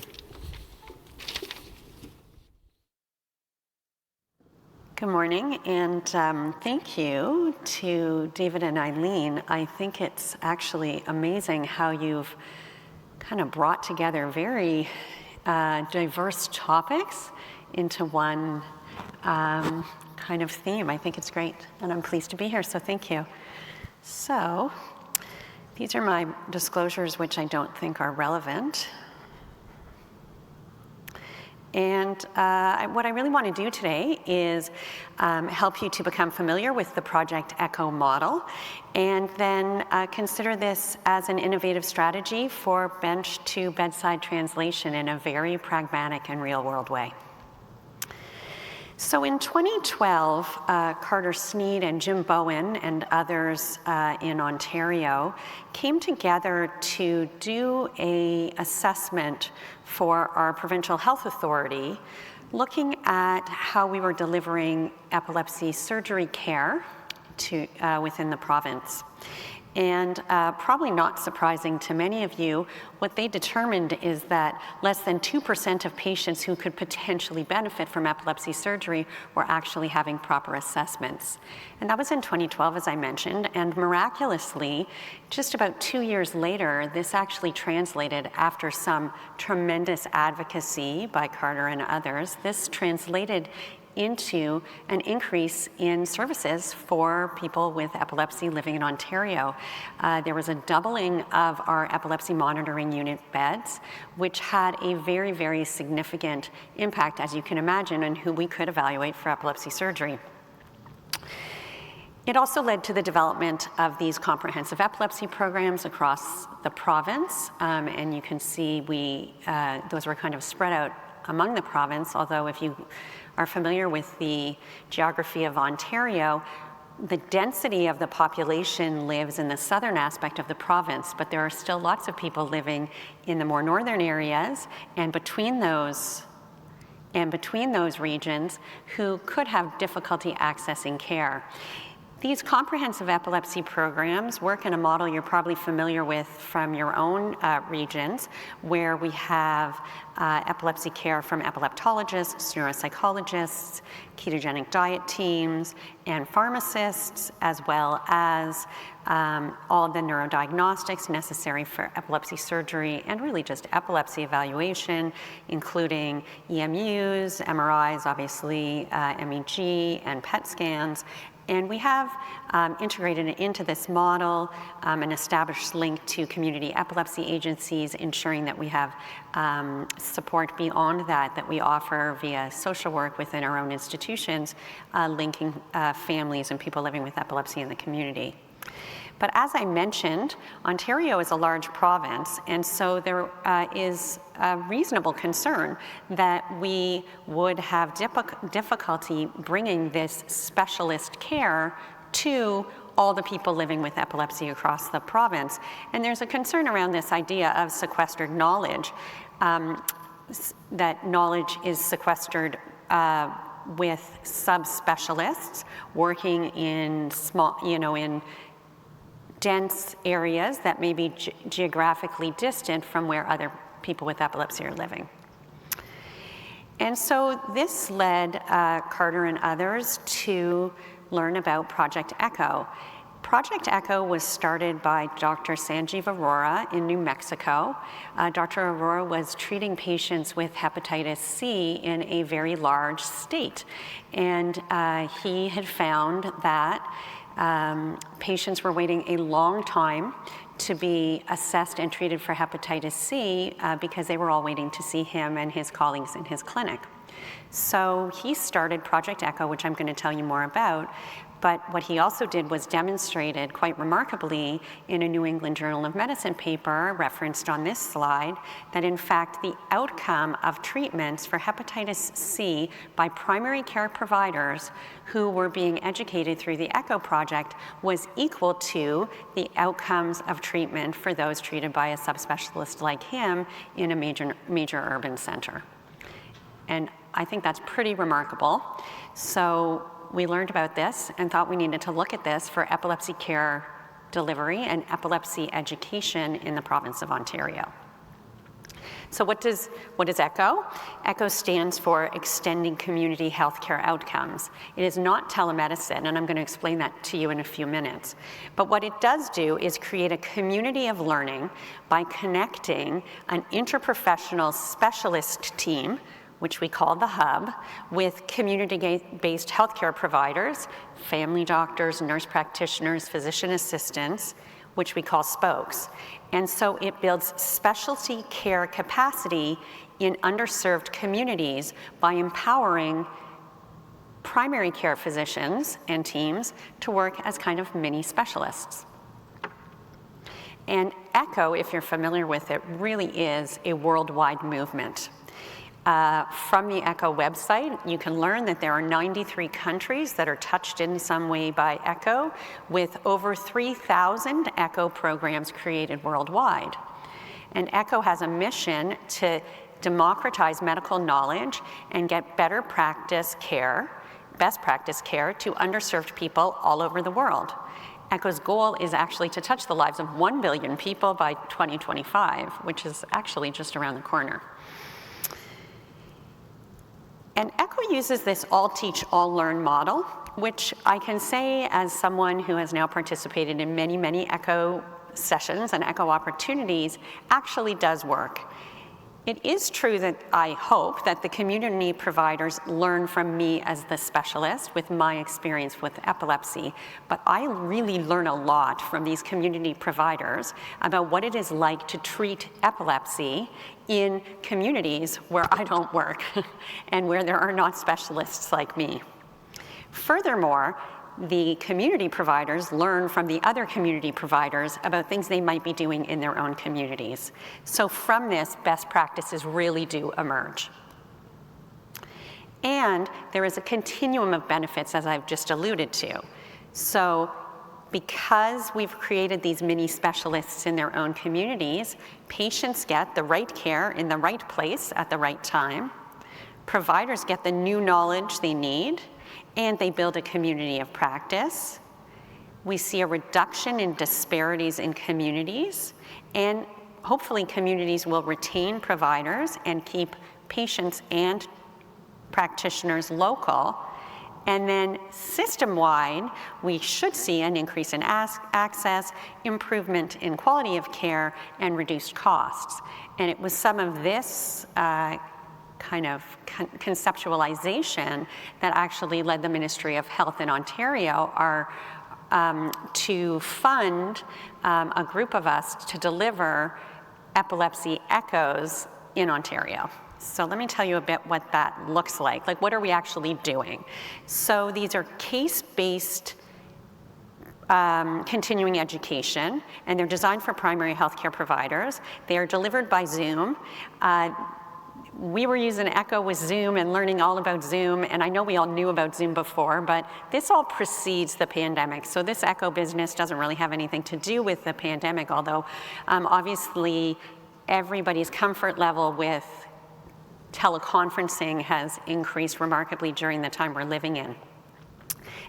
Good morning, and thank you to David and Eileen. I think it's actually amazing how you've kind of brought together very diverse topics into one kind of theme. I think it's great, and I'm pleased to be here, so thank you. So these are my disclosures, which I don't think are relevant. And what I really want to do today is help you to become familiar with the Project ECHO model, and then consider this as an innovative strategy for bench to bedside translation in a very pragmatic and real world way. So in 2012, Carter Sneed and Jim Bowen and others in Ontario came together to do an assessment for our provincial health authority, looking at how we were delivering epilepsy surgery care to, within the province. And probably not surprising to many of you, what they determined is that less than 2% of patients who could potentially benefit from epilepsy surgery were actually having proper assessments. And that was in 2012, as I mentioned, and miraculously, just about 2 years later, this actually translated after some tremendous advocacy by Carter and others. This translated into an increase in services for people with epilepsy living in Ontario. There was a doubling of our epilepsy monitoring unit beds, which had a very, very significant impact, as you can imagine, on who we could evaluate for epilepsy surgery. It also led to the development of these comprehensive epilepsy programs across the province, and you can see those were kind of spread out among the province, although if you are familiar with the geography of Ontario, the density of the population lives in the southern aspect of the province, but there are still lots of people living in the more northern areas and between those regions who could have difficulty accessing care. These comprehensive epilepsy programs work in a model you're probably familiar with from your own regions, where we have epilepsy care from epileptologists, neuropsychologists, ketogenic diet teams, and pharmacists, as well as all the neurodiagnostics necessary for epilepsy surgery and really just epilepsy evaluation, including EMUs, MRIs, obviously, MEG, and PET scans. And we have integrated into this model an established link to community epilepsy agencies, ensuring that we have support beyond that we offer via social work within our own institutions, linking families and people living with epilepsy in the community. But as I mentioned, Ontario is a large province, and so there is a reasonable concern that we would have difficulty bringing this specialist care to all the people living with epilepsy across the province. And there's a concern around this idea of sequestered knowledge, that knowledge is sequestered with subspecialists working in in dense areas that may be geographically distant from where other people with epilepsy are living. And so this led Carter and others to learn about Project ECHO. Project ECHO was started by Dr. Sanjeev Arora in New Mexico. Dr. Arora was treating patients with hepatitis C in a very large state. And he had found that patients were waiting a long time to be assessed and treated for hepatitis C because they were all waiting to see him and his colleagues in his clinic. So he started Project ECHO, which I'm going to tell you more about. But what he also did was demonstrated quite remarkably in a New England Journal of Medicine paper referenced on this slide that in fact the outcome of treatments for hepatitis C by primary care providers who were being educated through the ECHO project was equal to the outcomes of treatment for those treated by a subspecialist like him in a major urban center. And I think that's pretty remarkable. So we learned about this and thought we needed to look at this for epilepsy care delivery and epilepsy education in the province of Ontario. So what is ECHO? ECHO stands for Extending Community Healthcare Outcomes. It is not telemedicine, and I'm going to explain that to you in a few minutes. But what it does do is create a community of learning by connecting an interprofessional specialist team, which we call the Hub, with community-based healthcare providers, family doctors, nurse practitioners, physician assistants, which we call spokes. And so it builds specialty care capacity in underserved communities by empowering primary care physicians and teams to work as kind of mini specialists. And ECHO, if you're familiar with it, really is a worldwide movement. From the ECHO website, you can learn that there are 93 countries that are touched in some way by ECHO, with over 3,000 ECHO programs created worldwide. And ECHO has a mission to democratize medical knowledge and get better practice care, best practice care to underserved people all over the world. ECHO's goal is actually to touch the lives of 1 billion people by 2025, which is actually just around the corner. And ECHO uses this all teach, all learn model, which I can say as someone who has now participated in many, many ECHO sessions and ECHO opportunities actually does work. It is true that I hope that the community providers learn from me as the specialist with my experience with epilepsy, but I really learn a lot from these community providers about what it is like to treat epilepsy in communities where I don't work and where there are not specialists like me. Furthermore, the community providers learn from the other community providers about things they might be doing in their own communities. So from this, best practices really do emerge. And there is a continuum of benefits, as I've just alluded to. So because we've created these mini specialists in their own communities, patients get the right care in the right place at the right time, providers get the new knowledge they need, and they build a community of practice. We see a reduction in disparities in communities, and hopefully communities will retain providers and keep patients and practitioners local. And then system-wide, we should see an increase in access, improvement in quality of care, and reduced costs. And it was some of this kind of conceptualization that actually led the Ministry of Health in Ontario to fund a group of us to deliver epilepsy echoes in Ontario. So let me tell you a bit what that looks like. Like, what are we actually doing? So these are case-based continuing education, and they're designed for primary healthcare providers. They are delivered by Zoom. We were using ECHO with Zoom and learning all about Zoom, and I know we all knew about Zoom before, but this all precedes the pandemic. So this ECHO business doesn't really have anything to do with the pandemic, although obviously everybody's comfort level with teleconferencing has increased remarkably during the time we're living in.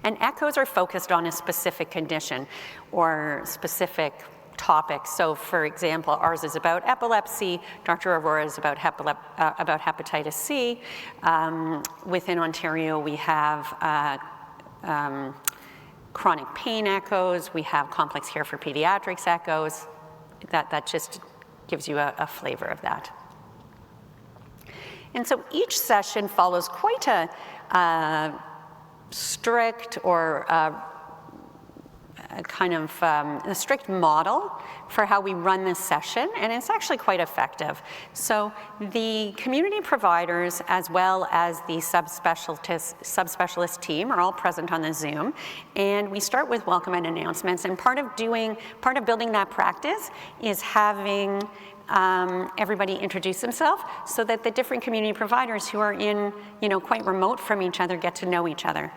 And echoes are focused on a specific condition or specific topic. So for example, ours is about epilepsy, Dr. Aurora is about hepatitis C. Within Ontario, we have chronic pain echoes, we have complex care for pediatrics echoes. That just gives you a flavor of that. And so each session follows quite a strict or a strict model for how we run this session, and it's actually quite effective. So the community providers as well as the subspecialist team are all present on the Zoom, and we start with welcome and announcements. And part of building that practice is having everybody introduce themselves so that the different community providers who are in, quite remote from each other get to know each other.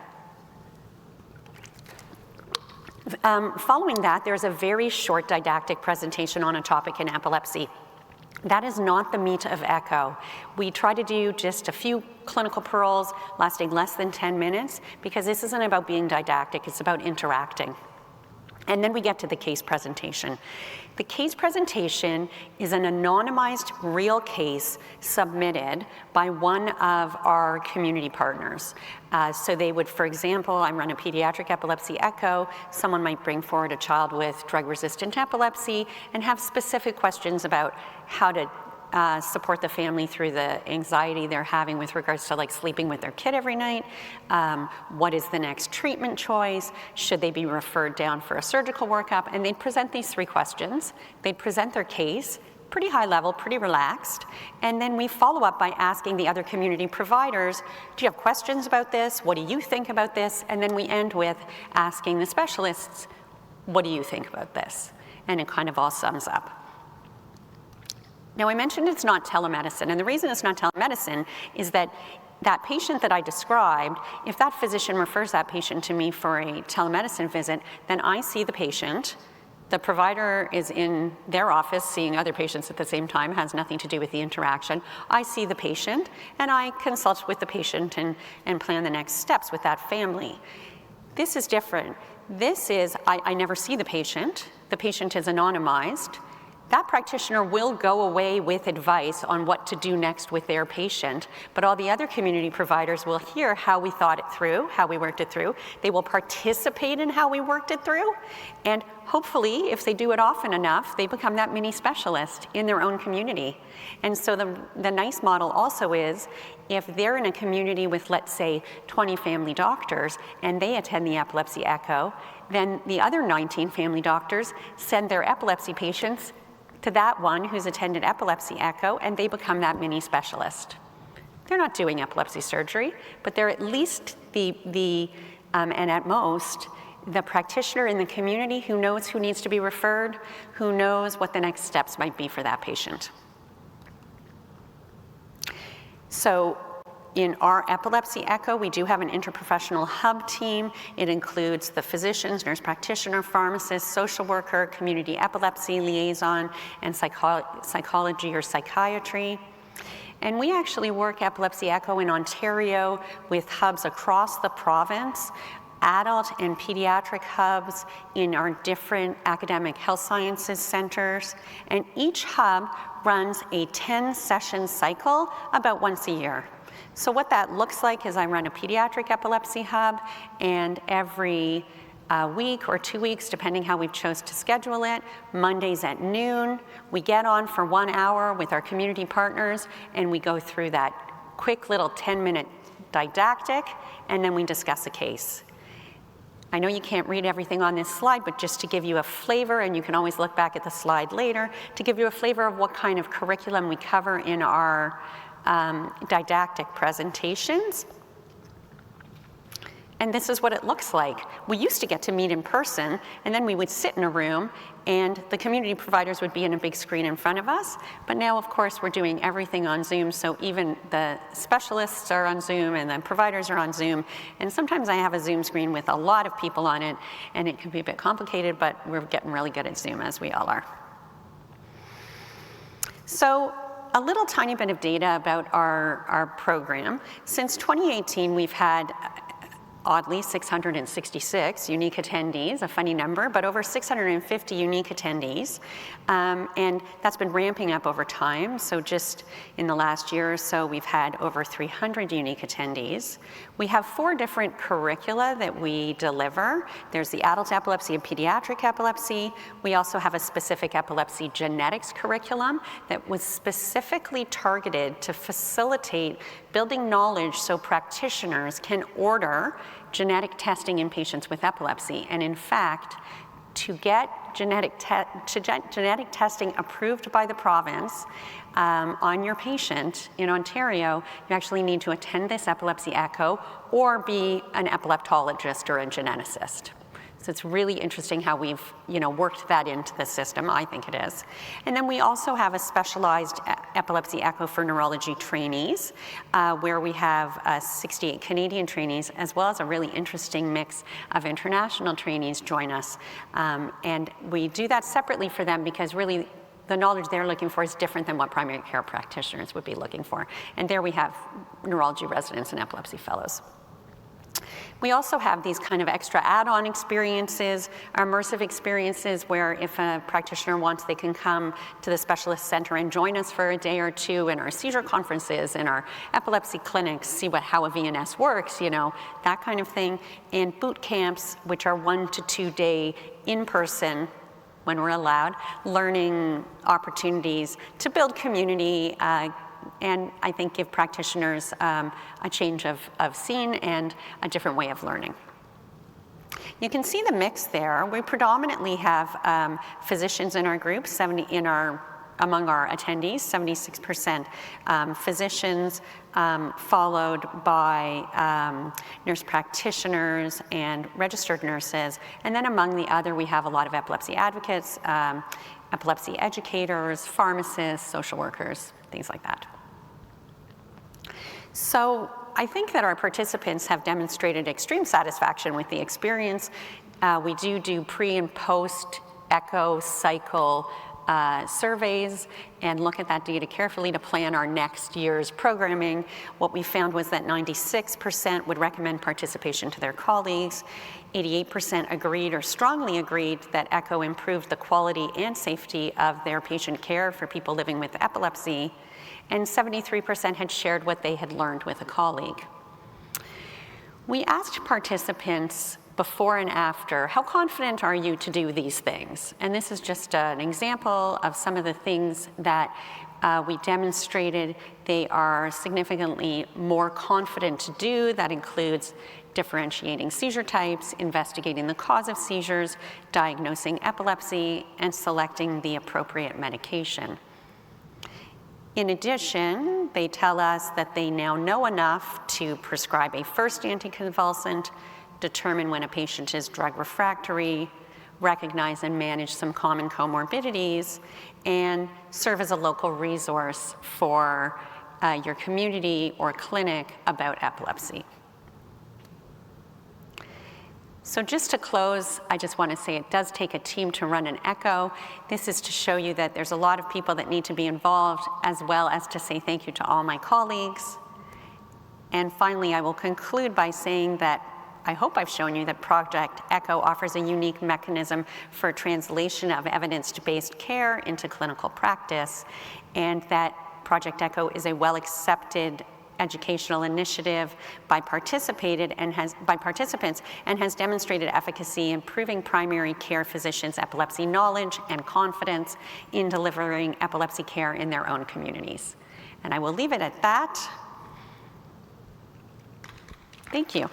Following that, there's a very short didactic presentation on a topic in epilepsy. That is not the meat of ECHO. We try to do just a few clinical pearls lasting less than 10 minutes because this isn't about being didactic, it's about interacting. And then we get to the case presentation. The case presentation is an anonymized real case submitted by one of our community partners. So they would, for example, I run a pediatric epilepsy echo. Someone might bring forward a child with drug-resistant epilepsy and have specific questions about how to support the family through the anxiety they're having with regards to sleeping with their kid every night. What is the next treatment choice? Should they be referred down for a surgical workup? And they'd present these 3 questions. They'd present their case, pretty high level, pretty relaxed. And then we follow up by asking the other community providers, do you have questions about this? What do you think about this? And then we end with asking the specialists, what do you think about this? And it kind of all sums up. Now, I mentioned it's not telemedicine, and the reason it's not telemedicine is that that patient that I described, if that physician refers that patient to me for a telemedicine visit, then I see the patient. The provider is in their office seeing other patients at the same time, has nothing to do with the interaction. I see the patient, and I consult with the patient and plan the next steps with that family. This is different. This is, I never see the patient. The patient is anonymized. That practitioner will go away with advice on what to do next with their patient, but all the other community providers will hear how we thought it through, how we worked it through. They will participate in how we worked it through, and hopefully, if they do it often enough, they become that mini specialist in their own community. And so the nice model also is, if they're in a community with, let's say, 20 family doctors, and they attend the epilepsy echo, then the other 19 family doctors send their epilepsy patients to that one who's attended epilepsy echo, and they become that mini specialist. They're not doing epilepsy surgery, but they're at least and at most, the practitioner in the community who knows who needs to be referred, who knows what the next steps might be for that patient. So in our epilepsy echo, we do have an interprofessional hub team. It includes the physicians, nurse practitioner, pharmacist, social worker, community epilepsy liaison, and psychology or psychiatry. And we actually work epilepsy echo in Ontario with hubs across the province, adult and pediatric hubs in our different academic health sciences centers. And each hub runs a 10-session cycle about once a year. So what that looks like is I run a pediatric epilepsy hub, and every week or 2 weeks, depending how we've chose to schedule it, Mondays at noon, we get on for 1 hour with our community partners, and we go through that quick little 10-minute didactic, and then we discuss a case. I know you can't read everything on this slide, but just to give you a flavor, and you can always look back at the slide later, to give you a flavor of what kind of curriculum we cover in our didactic presentations. And this is what it looks like. We used to get to meet in person, and then we would sit in a room, and the community providers would be in a big screen in front of us. But now, of course, we're doing everything on Zoom, so even the specialists are on Zoom, and the providers are on Zoom. And sometimes I have a Zoom screen with a lot of people on it, and it can be a bit complicated, but we're getting really good at Zoom, as we all are. So, a little tiny bit of data about our program. Since 2018, we've had, oddly, 666 unique attendees, a funny number, but over 650 unique attendees. And that's been ramping up over time. So just in the last year or so, we've had over 300 unique attendees. We have 4 different curricula that we deliver. There's the adult epilepsy and pediatric epilepsy. We also have a specific epilepsy genetics curriculum that was specifically targeted to facilitate building knowledge so practitioners can order genetic testing in patients with epilepsy. And in fact, to get genetic testing approved by the province on your patient in Ontario, you actually need to attend this epilepsy echo or be an epileptologist or a geneticist. So it's really interesting how we've worked that into the system. I think it is. And then we also have a specialized epilepsy echo for neurology trainees, where we have 68 Canadian trainees, as well as a really interesting mix of international trainees join us. And we do that separately for them because really the knowledge they're looking for is different than what primary care practitioners would be looking for. And there we have neurology residents and epilepsy fellows. We also have these kind of extra add-on experiences, immersive experiences, where if a practitioner wants, they can come to the specialist center and join us for a day or two in our seizure conferences, in our epilepsy clinics, see how a VNS works, that kind of thing. And boot camps, which are 1 to 2 day in-person, when we're allowed, learning opportunities to build community, and I think give practitioners a change of scene and a different way of learning. You can see the mix there. We predominantly have physicians in our group, among our attendees, 76% physicians, followed by nurse practitioners and registered nurses. And then among the other, we have a lot of epilepsy advocates, epilepsy educators, pharmacists, social workers, things like that. So I think that our participants have demonstrated extreme satisfaction with the experience. We do pre and post echo cycle surveys and look at that data carefully to plan our next year's programming. What we found was that 96% would recommend participation to their colleagues. 88% agreed or strongly agreed that echo improved the quality and safety of their patient care for people living with epilepsy. And 73% had shared what they had learned with a colleague. We asked participants before and after, how confident are you to do these things? And this is just an example of some of the things that we demonstrated they are significantly more confident to do. That includes differentiating seizure types, investigating the cause of seizures, diagnosing epilepsy, and selecting the appropriate medication. In addition, they tell us that they now know enough to prescribe a first anticonvulsant, determine when a patient is drug refractory, recognize and manage some common comorbidities, and serve as a local resource for your community or clinic about epilepsy. So just to close, I just want to say it does take a team to run an echo. This is to show you that there's a lot of people that need to be involved, as well as to say thank you to all my colleagues. And finally, I will conclude by saying that I hope I've shown you that Project ECHO offers a unique mechanism for translation of evidence-based care into clinical practice, and that Project ECHO is a well-accepted educational initiative by participants and has demonstrated efficacy in improving primary care physicians' epilepsy knowledge and confidence in delivering epilepsy care in their own communities. And I will leave it at that. Thank you.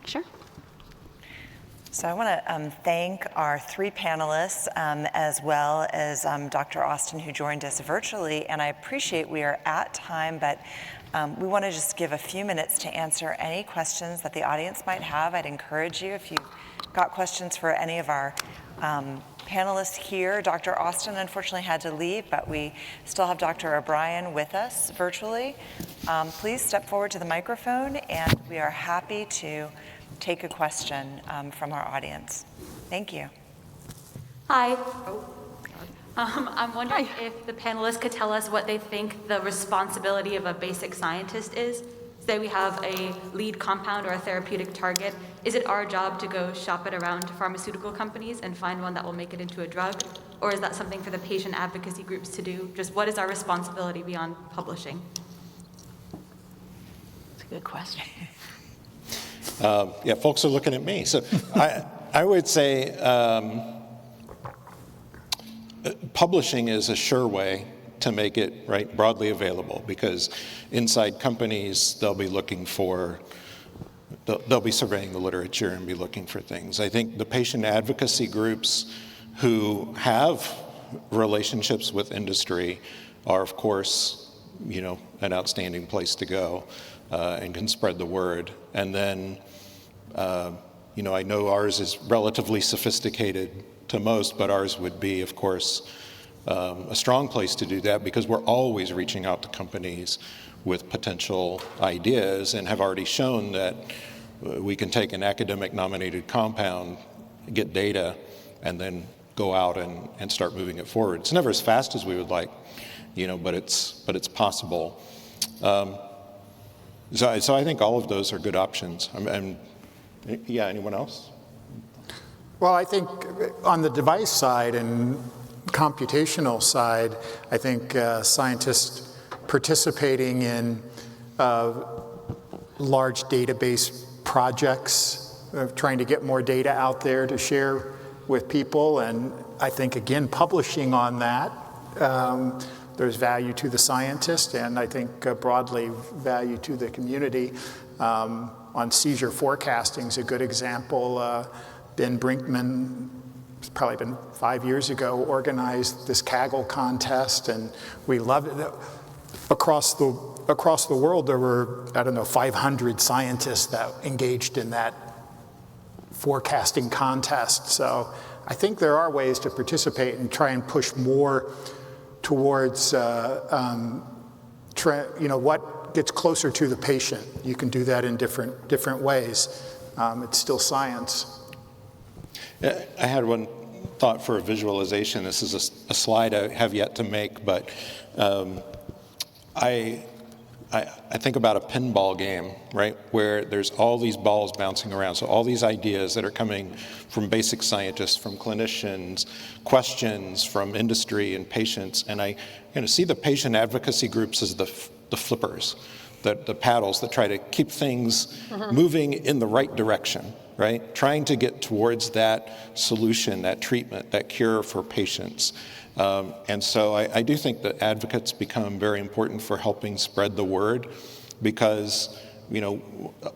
Sure. So I want to thank our three panelists, as well as Dr. Austin, who joined us virtually. And I appreciate we are at time, but we want to just give a few minutes to answer any questions that the audience might have. I'd encourage you, if you've got questions for any of our panelists here. Dr. Austin unfortunately had to leave, but we still have Dr. O'Brien with us virtually. Please step forward to the microphone, and we are happy to take a question from our audience. Thank you. Hi. I'm wondering if the panelists could tell us what they think the responsibility of a basic scientist is. Say we have a lead compound or a therapeutic target. Is it our job to go shop it around to pharmaceutical companies and find one that will make it into a drug? Or is that something for the patient advocacy groups to do? Just what is our responsibility beyond publishing? That's a good question. Yeah, folks are looking at me. So I would say publishing is a sure way to make it, right, broadly available, because inside companies, they'll be looking for, they'll be surveying the literature and be looking for things. I think the patient advocacy groups who have relationships with industry are, of course, you know, an outstanding place to go and can spread the word. And then, you know, I know ours is relatively sophisticated to most, but ours would be, of course, a strong place to do that, because we're always reaching out to companies with potential ideas and have already shown that we can take an academic nominated compound, get data, and then go out and start moving it forward. It's never as fast as we would like, you know, but it's possible. So I think all of those are good options. Yeah, anyone else? Well, I think on the device side and computational side, I think scientists participating in large database projects, trying to get more data out there to share with people, and I think, again, publishing on that, there's value to the scientist, and I think broadly value to the community. On seizure forecasting is a good example. Ben Brinkman, it's probably been 5 years ago, organized this Kaggle contest, and we loved it. Across the world, there were, I don't know, 500 scientists that engaged in that forecasting contest. So I think there are ways to participate and try and push more towards, you know, what gets closer to the patient. You can do that in different ways. It's still science. I had one thought for a visualization. This is a slide I have yet to make, but I think about a pinball game, right, where there's all these balls bouncing around. So all these ideas that are coming from basic scientists, from clinicians, questions from industry and patients. And I see the patient advocacy groups as the flippers, the paddles that try to keep things moving in the right direction, right? Trying to get towards that solution, that treatment, that cure for patients. And so I do think that advocates become very important for helping spread the word, because, you know,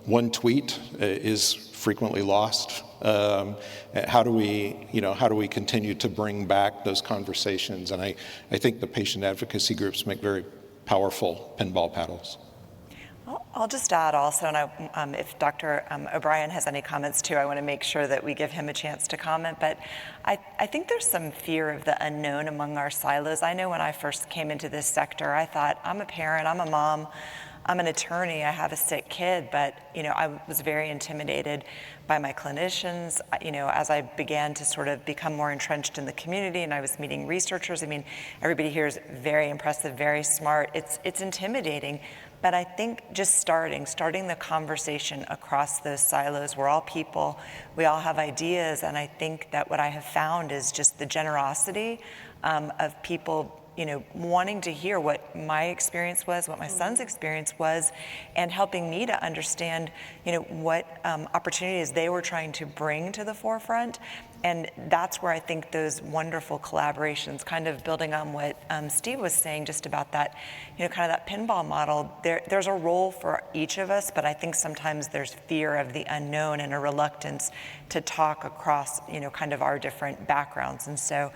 one tweet is frequently lost. How do we continue to bring back those conversations? And I think the patient advocacy groups make very powerful pinball paddles. I'll just add also, and if Dr. O'Brien has any comments too, I want to make sure that we give him a chance to comment. But I think there's some fear of the unknown among our silos. I know when I first came into this sector, I thought, I'm a parent, I'm a mom, I'm an attorney, I have a sick kid, but you know, I was very intimidated by my clinicians. You know, as I began to sort of become more entrenched in the community and I was meeting researchers, I mean, everybody here is very impressive, very smart. It's intimidating. But I think just starting the conversation across those silos, we're all people, we all have ideas, and I think that what I have found is just the generosity of people, you know, wanting to hear what my experience was, what my son's experience was, and helping me to understand, you know, what opportunities they were trying to bring to the forefront. And that's where I think those wonderful collaborations, kind of building on what Steve was saying just about that, you know, kind of that pinball model, there's a role for each of us, but I think sometimes there's fear of the unknown and a reluctance to talk across, you know, kind of our different backgrounds. And so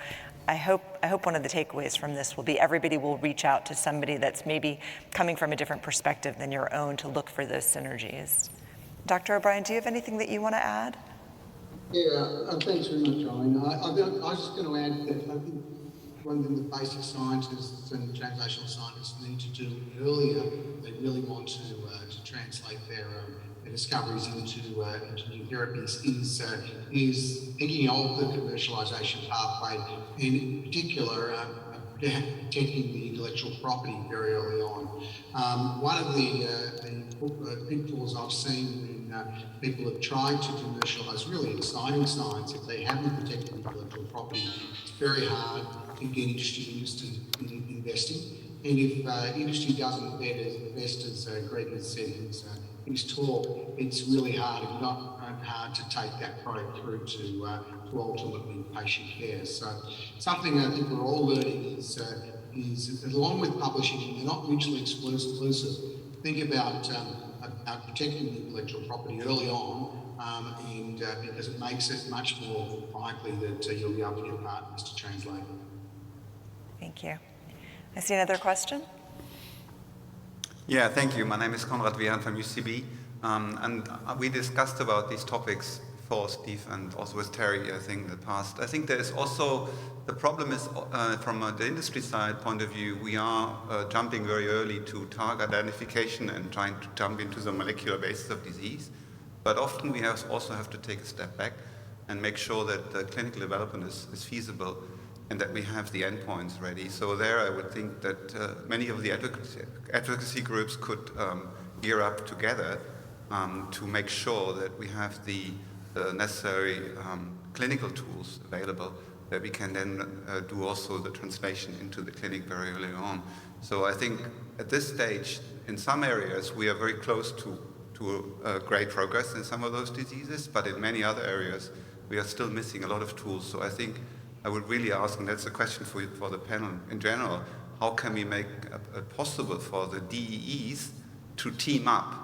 I hope one of the takeaways from this will be everybody will reach out to somebody that's maybe coming from a different perspective than your own to look for those synergies. Dr. O'Brien, do you have anything that you want to add? Yeah, thanks very much, Eileen. I was just going to add that I think one thing that basic scientists and translational scientists need to do earlier, they really want to translate their discoveries into new therapies, is thinking of the commercialization pathway, and in particular, protecting the intellectual property very early on. One of the pitfalls I've seen when people have tried to commercialise really exciting science, if they haven't protected intellectual property, it's very hard to get industry in investing. And if industry doesn't invest, as Greg has said in his talk, it's really hard, if not hard, to take that product through to ultimately patient care. So something I think we're all learning is is that along with publishing, they're not mutually exclusive. Think about protecting the intellectual property early on, and because it makes it much more likely that you'll be able to get partners to translate. Thank you. I see another question. Yeah, thank you. My name is Konrad Wehren from UCB, and we discussed about these topics for Steve and also with Terry, I think, in the past. I think there is also, the problem is from the industry side point of view, we are jumping very early to target identification and trying to jump into the molecular basis of disease. But often we also have to take a step back and make sure that the clinical development is feasible and that we have the endpoints ready. So there I would think that many of the advocacy groups could gear up together to make sure that we have the necessary clinical tools available that we can then do also the translation into the clinic very early on. So I think at this stage, in some areas, we are very close to great progress in some of those diseases, but in many other areas, we are still missing a lot of tools. So I think I would really ask, and that's a question for the panel in general, how can we make it possible for the DEEs to team up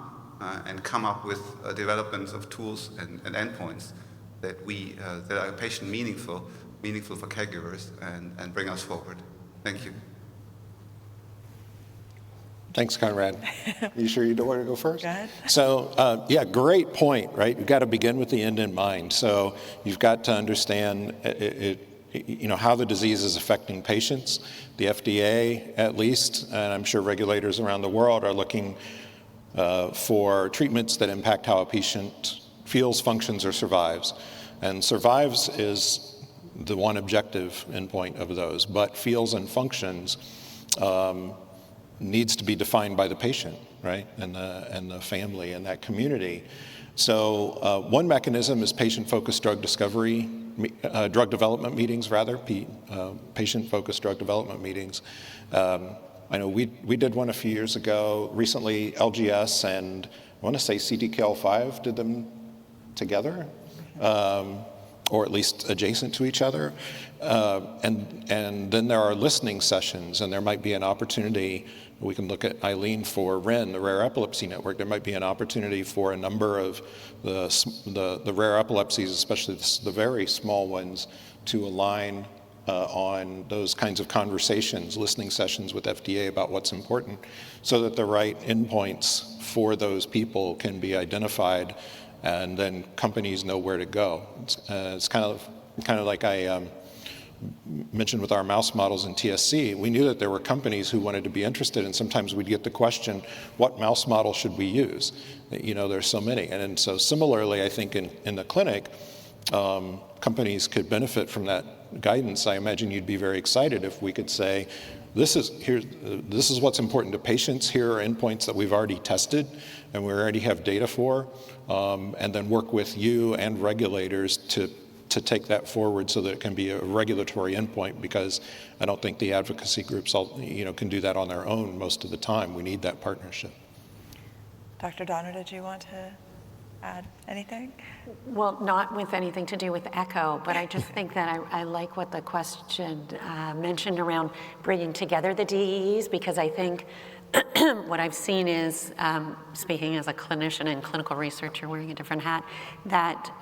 and come up with developments of tools and endpoints that that are patient meaningful for caregivers and bring us forward. Thank you. Thanks, Conrad. You sure you don't want to go first? Go ahead. So, yeah, great point, right? You've got to begin with the end in mind. So you've got to understand how the disease is affecting patients. The FDA, at least, and I'm sure regulators around the world are looking for treatments that impact how a patient feels, functions, or survives. And survives is the one objective endpoint of those, but feels and functions needs to be defined by the patient, right, and the family and that community. So one mechanism is patient-focused drug development meetings, patient-focused drug development meetings. I know we did one a few years ago. Recently, LGS and I want to say CTKL5 did them together, or at least adjacent to each other. And then there are listening sessions, and there might be an opportunity. We can look at Eileen for REN, the Rare Epilepsy Network. There might be an opportunity for a number of the rare epilepsies, especially the very small ones, to align on those kinds of conversations, listening sessions with FDA about what's important, so that the right endpoints for those people can be identified, and then companies know where to go. It's kind of like I mentioned with our mouse models in TSC. We knew that there were companies who wanted to be interested, and sometimes we'd get the question, what mouse model should we use? There's so many. And so similarly, I think in the clinic, companies could benefit from that guidance. I imagine you'd be very excited if we could say, this is what's important to patients. Here are endpoints that we've already tested and we already have data for, and then work with you and regulators to take that forward so that it can be a regulatory endpoint, because I don't think the advocacy groups can do that on their own most of the time. We need that partnership. Dr. Donner, did you want to add anything? Well, not with anything to do with ECHO, but I just think that I like what the question mentioned around bringing together the DEEs, because I think what I've seen is, speaking as a clinician and clinical researcher wearing a different hat, that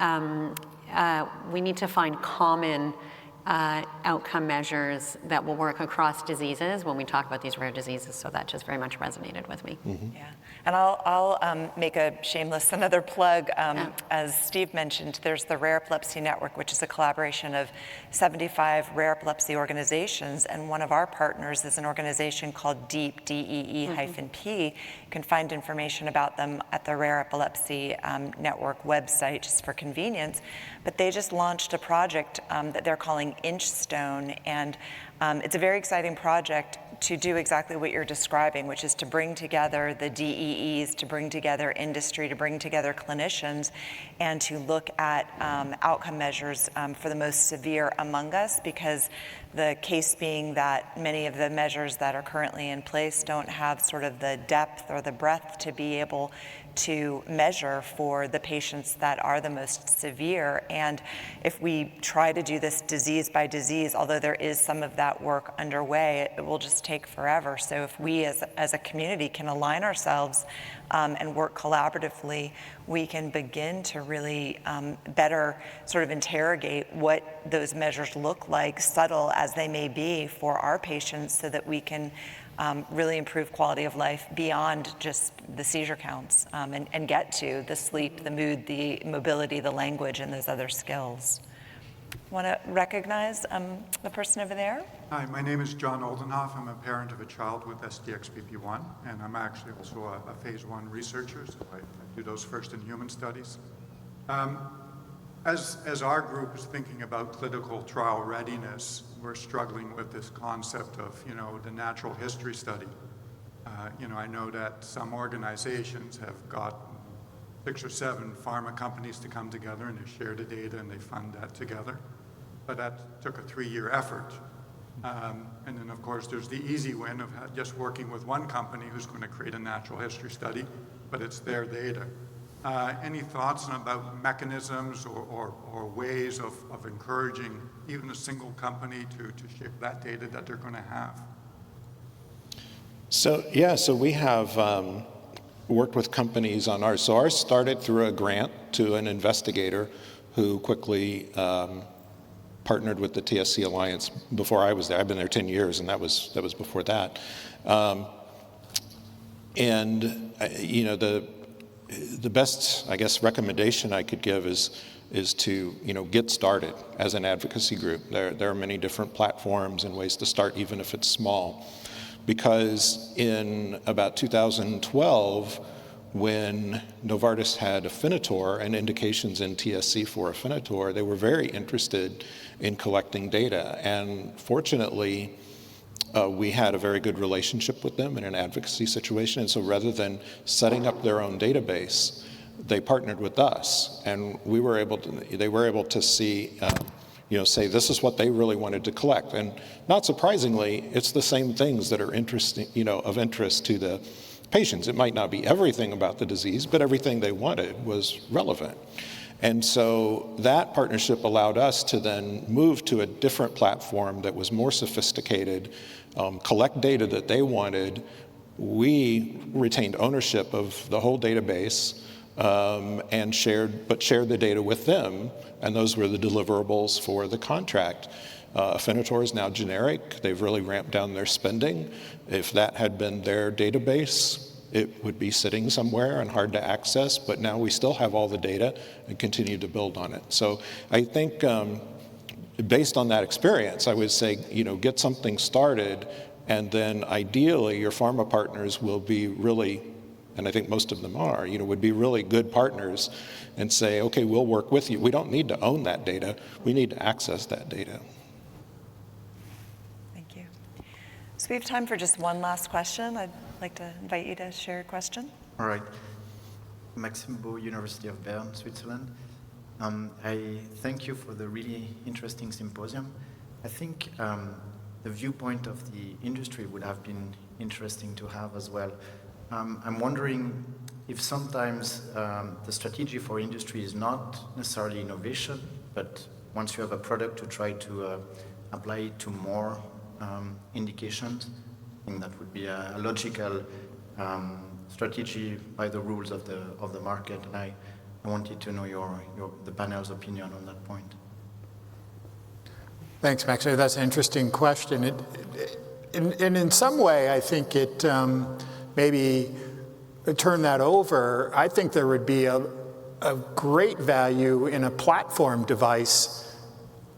we need to find common outcome measures that will work across diseases when we talk about these rare diseases. So that just very much resonated with me. Mm-hmm. Yeah, and I'll make another plug. As Steve mentioned, there's the Rare Epilepsy Network, which is a collaboration of 75 rare epilepsy organizations, and one of our partners is an organization called DEEP, DEE-P. You can find information about them at the Rare Epilepsy Network website, just for convenience. But they just launched a project that they're calling Inchstone, and it's a very exciting project to do exactly what you're describing, which is to bring together the DEEs, to bring together industry, to bring together clinicians, and to look at outcome measures for the most severe among us, because the case being that many of the measures that are currently in place don't have sort of the depth or the breadth to be able to measure for the patients that are the most severe. And if we try to do this disease by disease, although there is some of that work underway, it will just take forever. So if we as a community can align ourselves and work collaboratively, we can begin to really better sort of interrogate what those measures look like, subtle as they may be, for our patients, so that we can really improve quality of life beyond just the seizure counts, and get to the sleep, the mood, the mobility, the language, and those other skills. Want to recognize the person over there? Hi, my name is John Oldenhoff. I'm a parent of a child with SDXBP1, and I'm actually also a phase 1 researcher, so I do those first in human studies. As our group is thinking about clinical trial readiness, we're struggling with this concept of, the natural history study. I know that some organizations have got 6 or 7 pharma companies to come together and they share the data and they fund that together. But that took a 3-year effort. And then, of course, there's the easy win of just working with one company who's going to create a natural history study, but it's their data. Any thoughts about mechanisms or ways of encouraging even a single company to ship that data that they're going to have? So we have worked with companies on ours. So ours started through a grant to an investigator who quickly partnered with the TSC Alliance before I was there. I've been there 10 years, and that was before that. The best, I guess, recommendation I could give is to get started as an advocacy group. There are many different platforms and ways to start, even if it's small. Because in about 2012, when Novartis had Afinitor and indications in TSC for Afinitor, they were very interested in collecting data. And fortunately, we had a very good relationship with them in an advocacy situation. And so rather than setting up their own database, they partnered with us. And they were able to see, say this is what they really wanted to collect. And not surprisingly, it's the same things that are interesting, of interest to the patients. It might not be everything about the disease, but everything they wanted was relevant. And so that partnership allowed us to then move to a different platform that was more sophisticated, collect data that they wanted. We retained ownership of the whole database, and shared the data with them, and those were the deliverables for the contract. Afinitor is now generic. They've really ramped down their spending. If that had been their database, it would be sitting somewhere and hard to access, but now we still have all the data and continue to build on it. So I think based on that experience, I would say, get something started, and then ideally your pharma partners will be really, and I think most of them are, would be really good partners and say, okay, we'll work with you. We don't need to own that data. We need to access that data. Thank you. So we have time for just one last question. I'd like to invite you to share a question. All right. Maxime Beau, University of Bern, Switzerland. I thank you for the really interesting symposium. I think the viewpoint of the industry would have been interesting to have as well. I'm wondering if sometimes the strategy for industry is not necessarily innovation, but once you have a product to try to apply it to more indications, I think that would be a logical strategy by the rules of the market. And I wanted to know the panel's opinion on that point. Thanks, Max. That's an interesting question. And in some way, I think it maybe turn that over. I think there would be a great value in a platform device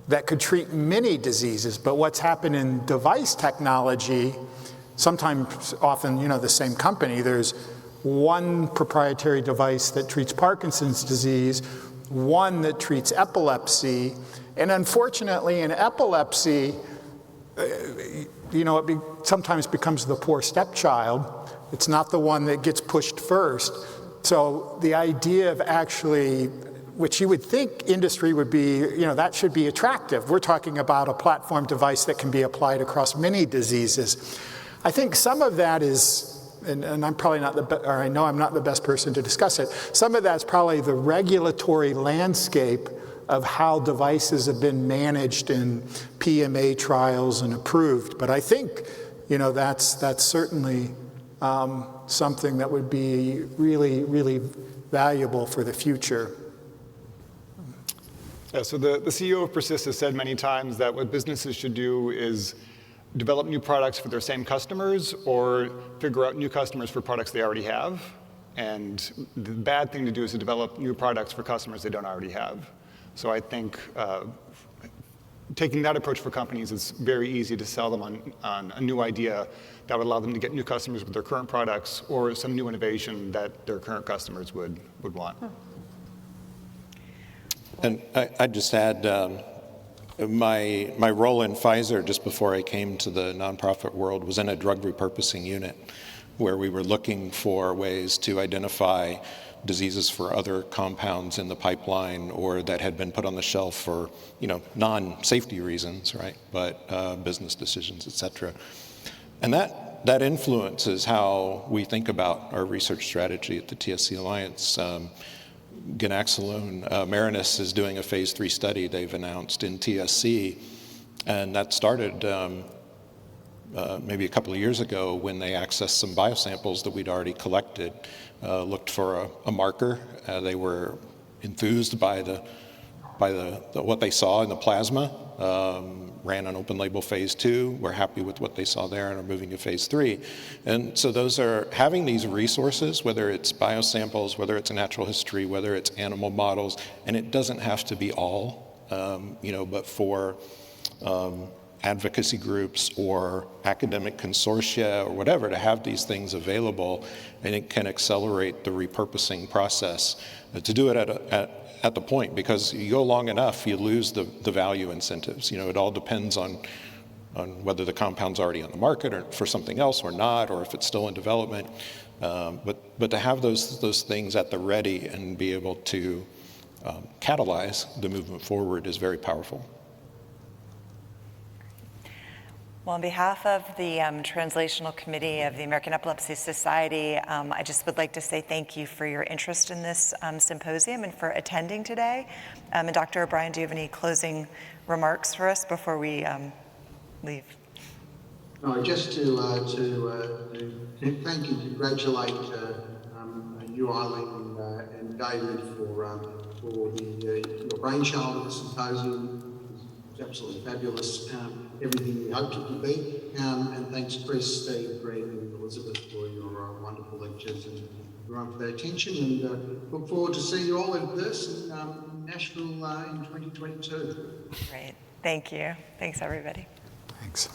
that could treat many diseases. But what's happened in device technology, sometimes, often, the same company, there's one proprietary device that treats Parkinson's disease, one that treats epilepsy, and unfortunately in epilepsy, it sometimes becomes the poor stepchild. It's not the one that gets pushed first. So the idea of actually which you would think industry would be, that should be attractive. We're talking about a platform device that can be applied across many diseases. I think some of that is, and I'm probably not or I know I'm not the best person to discuss it, some of that's probably the regulatory landscape of how devices have been managed in PMA trials and approved. But I think, that's certainly something that would be really, really valuable for the future. Yeah, so the CEO of Persist has said many times that what businesses should do is develop new products for their same customers or figure out new customers for products they already have. And the bad thing to do is to develop new products for customers they don't already have. So I think taking that approach for companies is very easy to sell them on a new idea that would allow them to get new customers with their current products or some new innovation that their current customers would want. And I'd just add, my role in Pfizer just before I came to the nonprofit world was in a drug repurposing unit where we were looking for ways to identify diseases for other compounds in the pipeline or that had been put on the shelf for, non-safety reasons, right? But business decisions, et cetera. And that influences how we think about our research strategy at the TSC Alliance. Ganaxolone, Marinus is doing a phase 3 study they've announced in TSC, and that started maybe a couple of years ago when they accessed some biosamples that we'd already collected, looked for a marker. They were enthused by what they saw in the plasma, ran an open label phase 2, were happy with what they saw there and are moving to phase 3. And so those are having these resources, whether it's biosamples, whether it's a natural history, whether it's animal models, and it doesn't have to be all, but for advocacy groups or academic consortia or whatever, to have these things available, and it can accelerate the repurposing process. To do it at the point, because you go long enough, you lose the value incentives. It all depends on whether the compound's already on the market or for something else or not, or if it's still in development. But to have those things at the ready and be able to catalyze the movement forward is very powerful. Well, on behalf of the Translational Committee of the American Epilepsy Society, I just would like to say thank you for your interest in this symposium and for attending today. And Dr. O'Brien, do you have any closing remarks for us before we leave? No, just to thank and congratulate you, Eileen, and David for your brainchild of the symposium. It's absolutely fabulous. Everything we hoped it would be. And thanks, Chris, Steve, Greg, and Elizabeth for your wonderful lectures and everyone for their attention. And look forward to seeing you all in person in Nashville in 2022. Great. Thank you. Thanks, everybody. Thanks.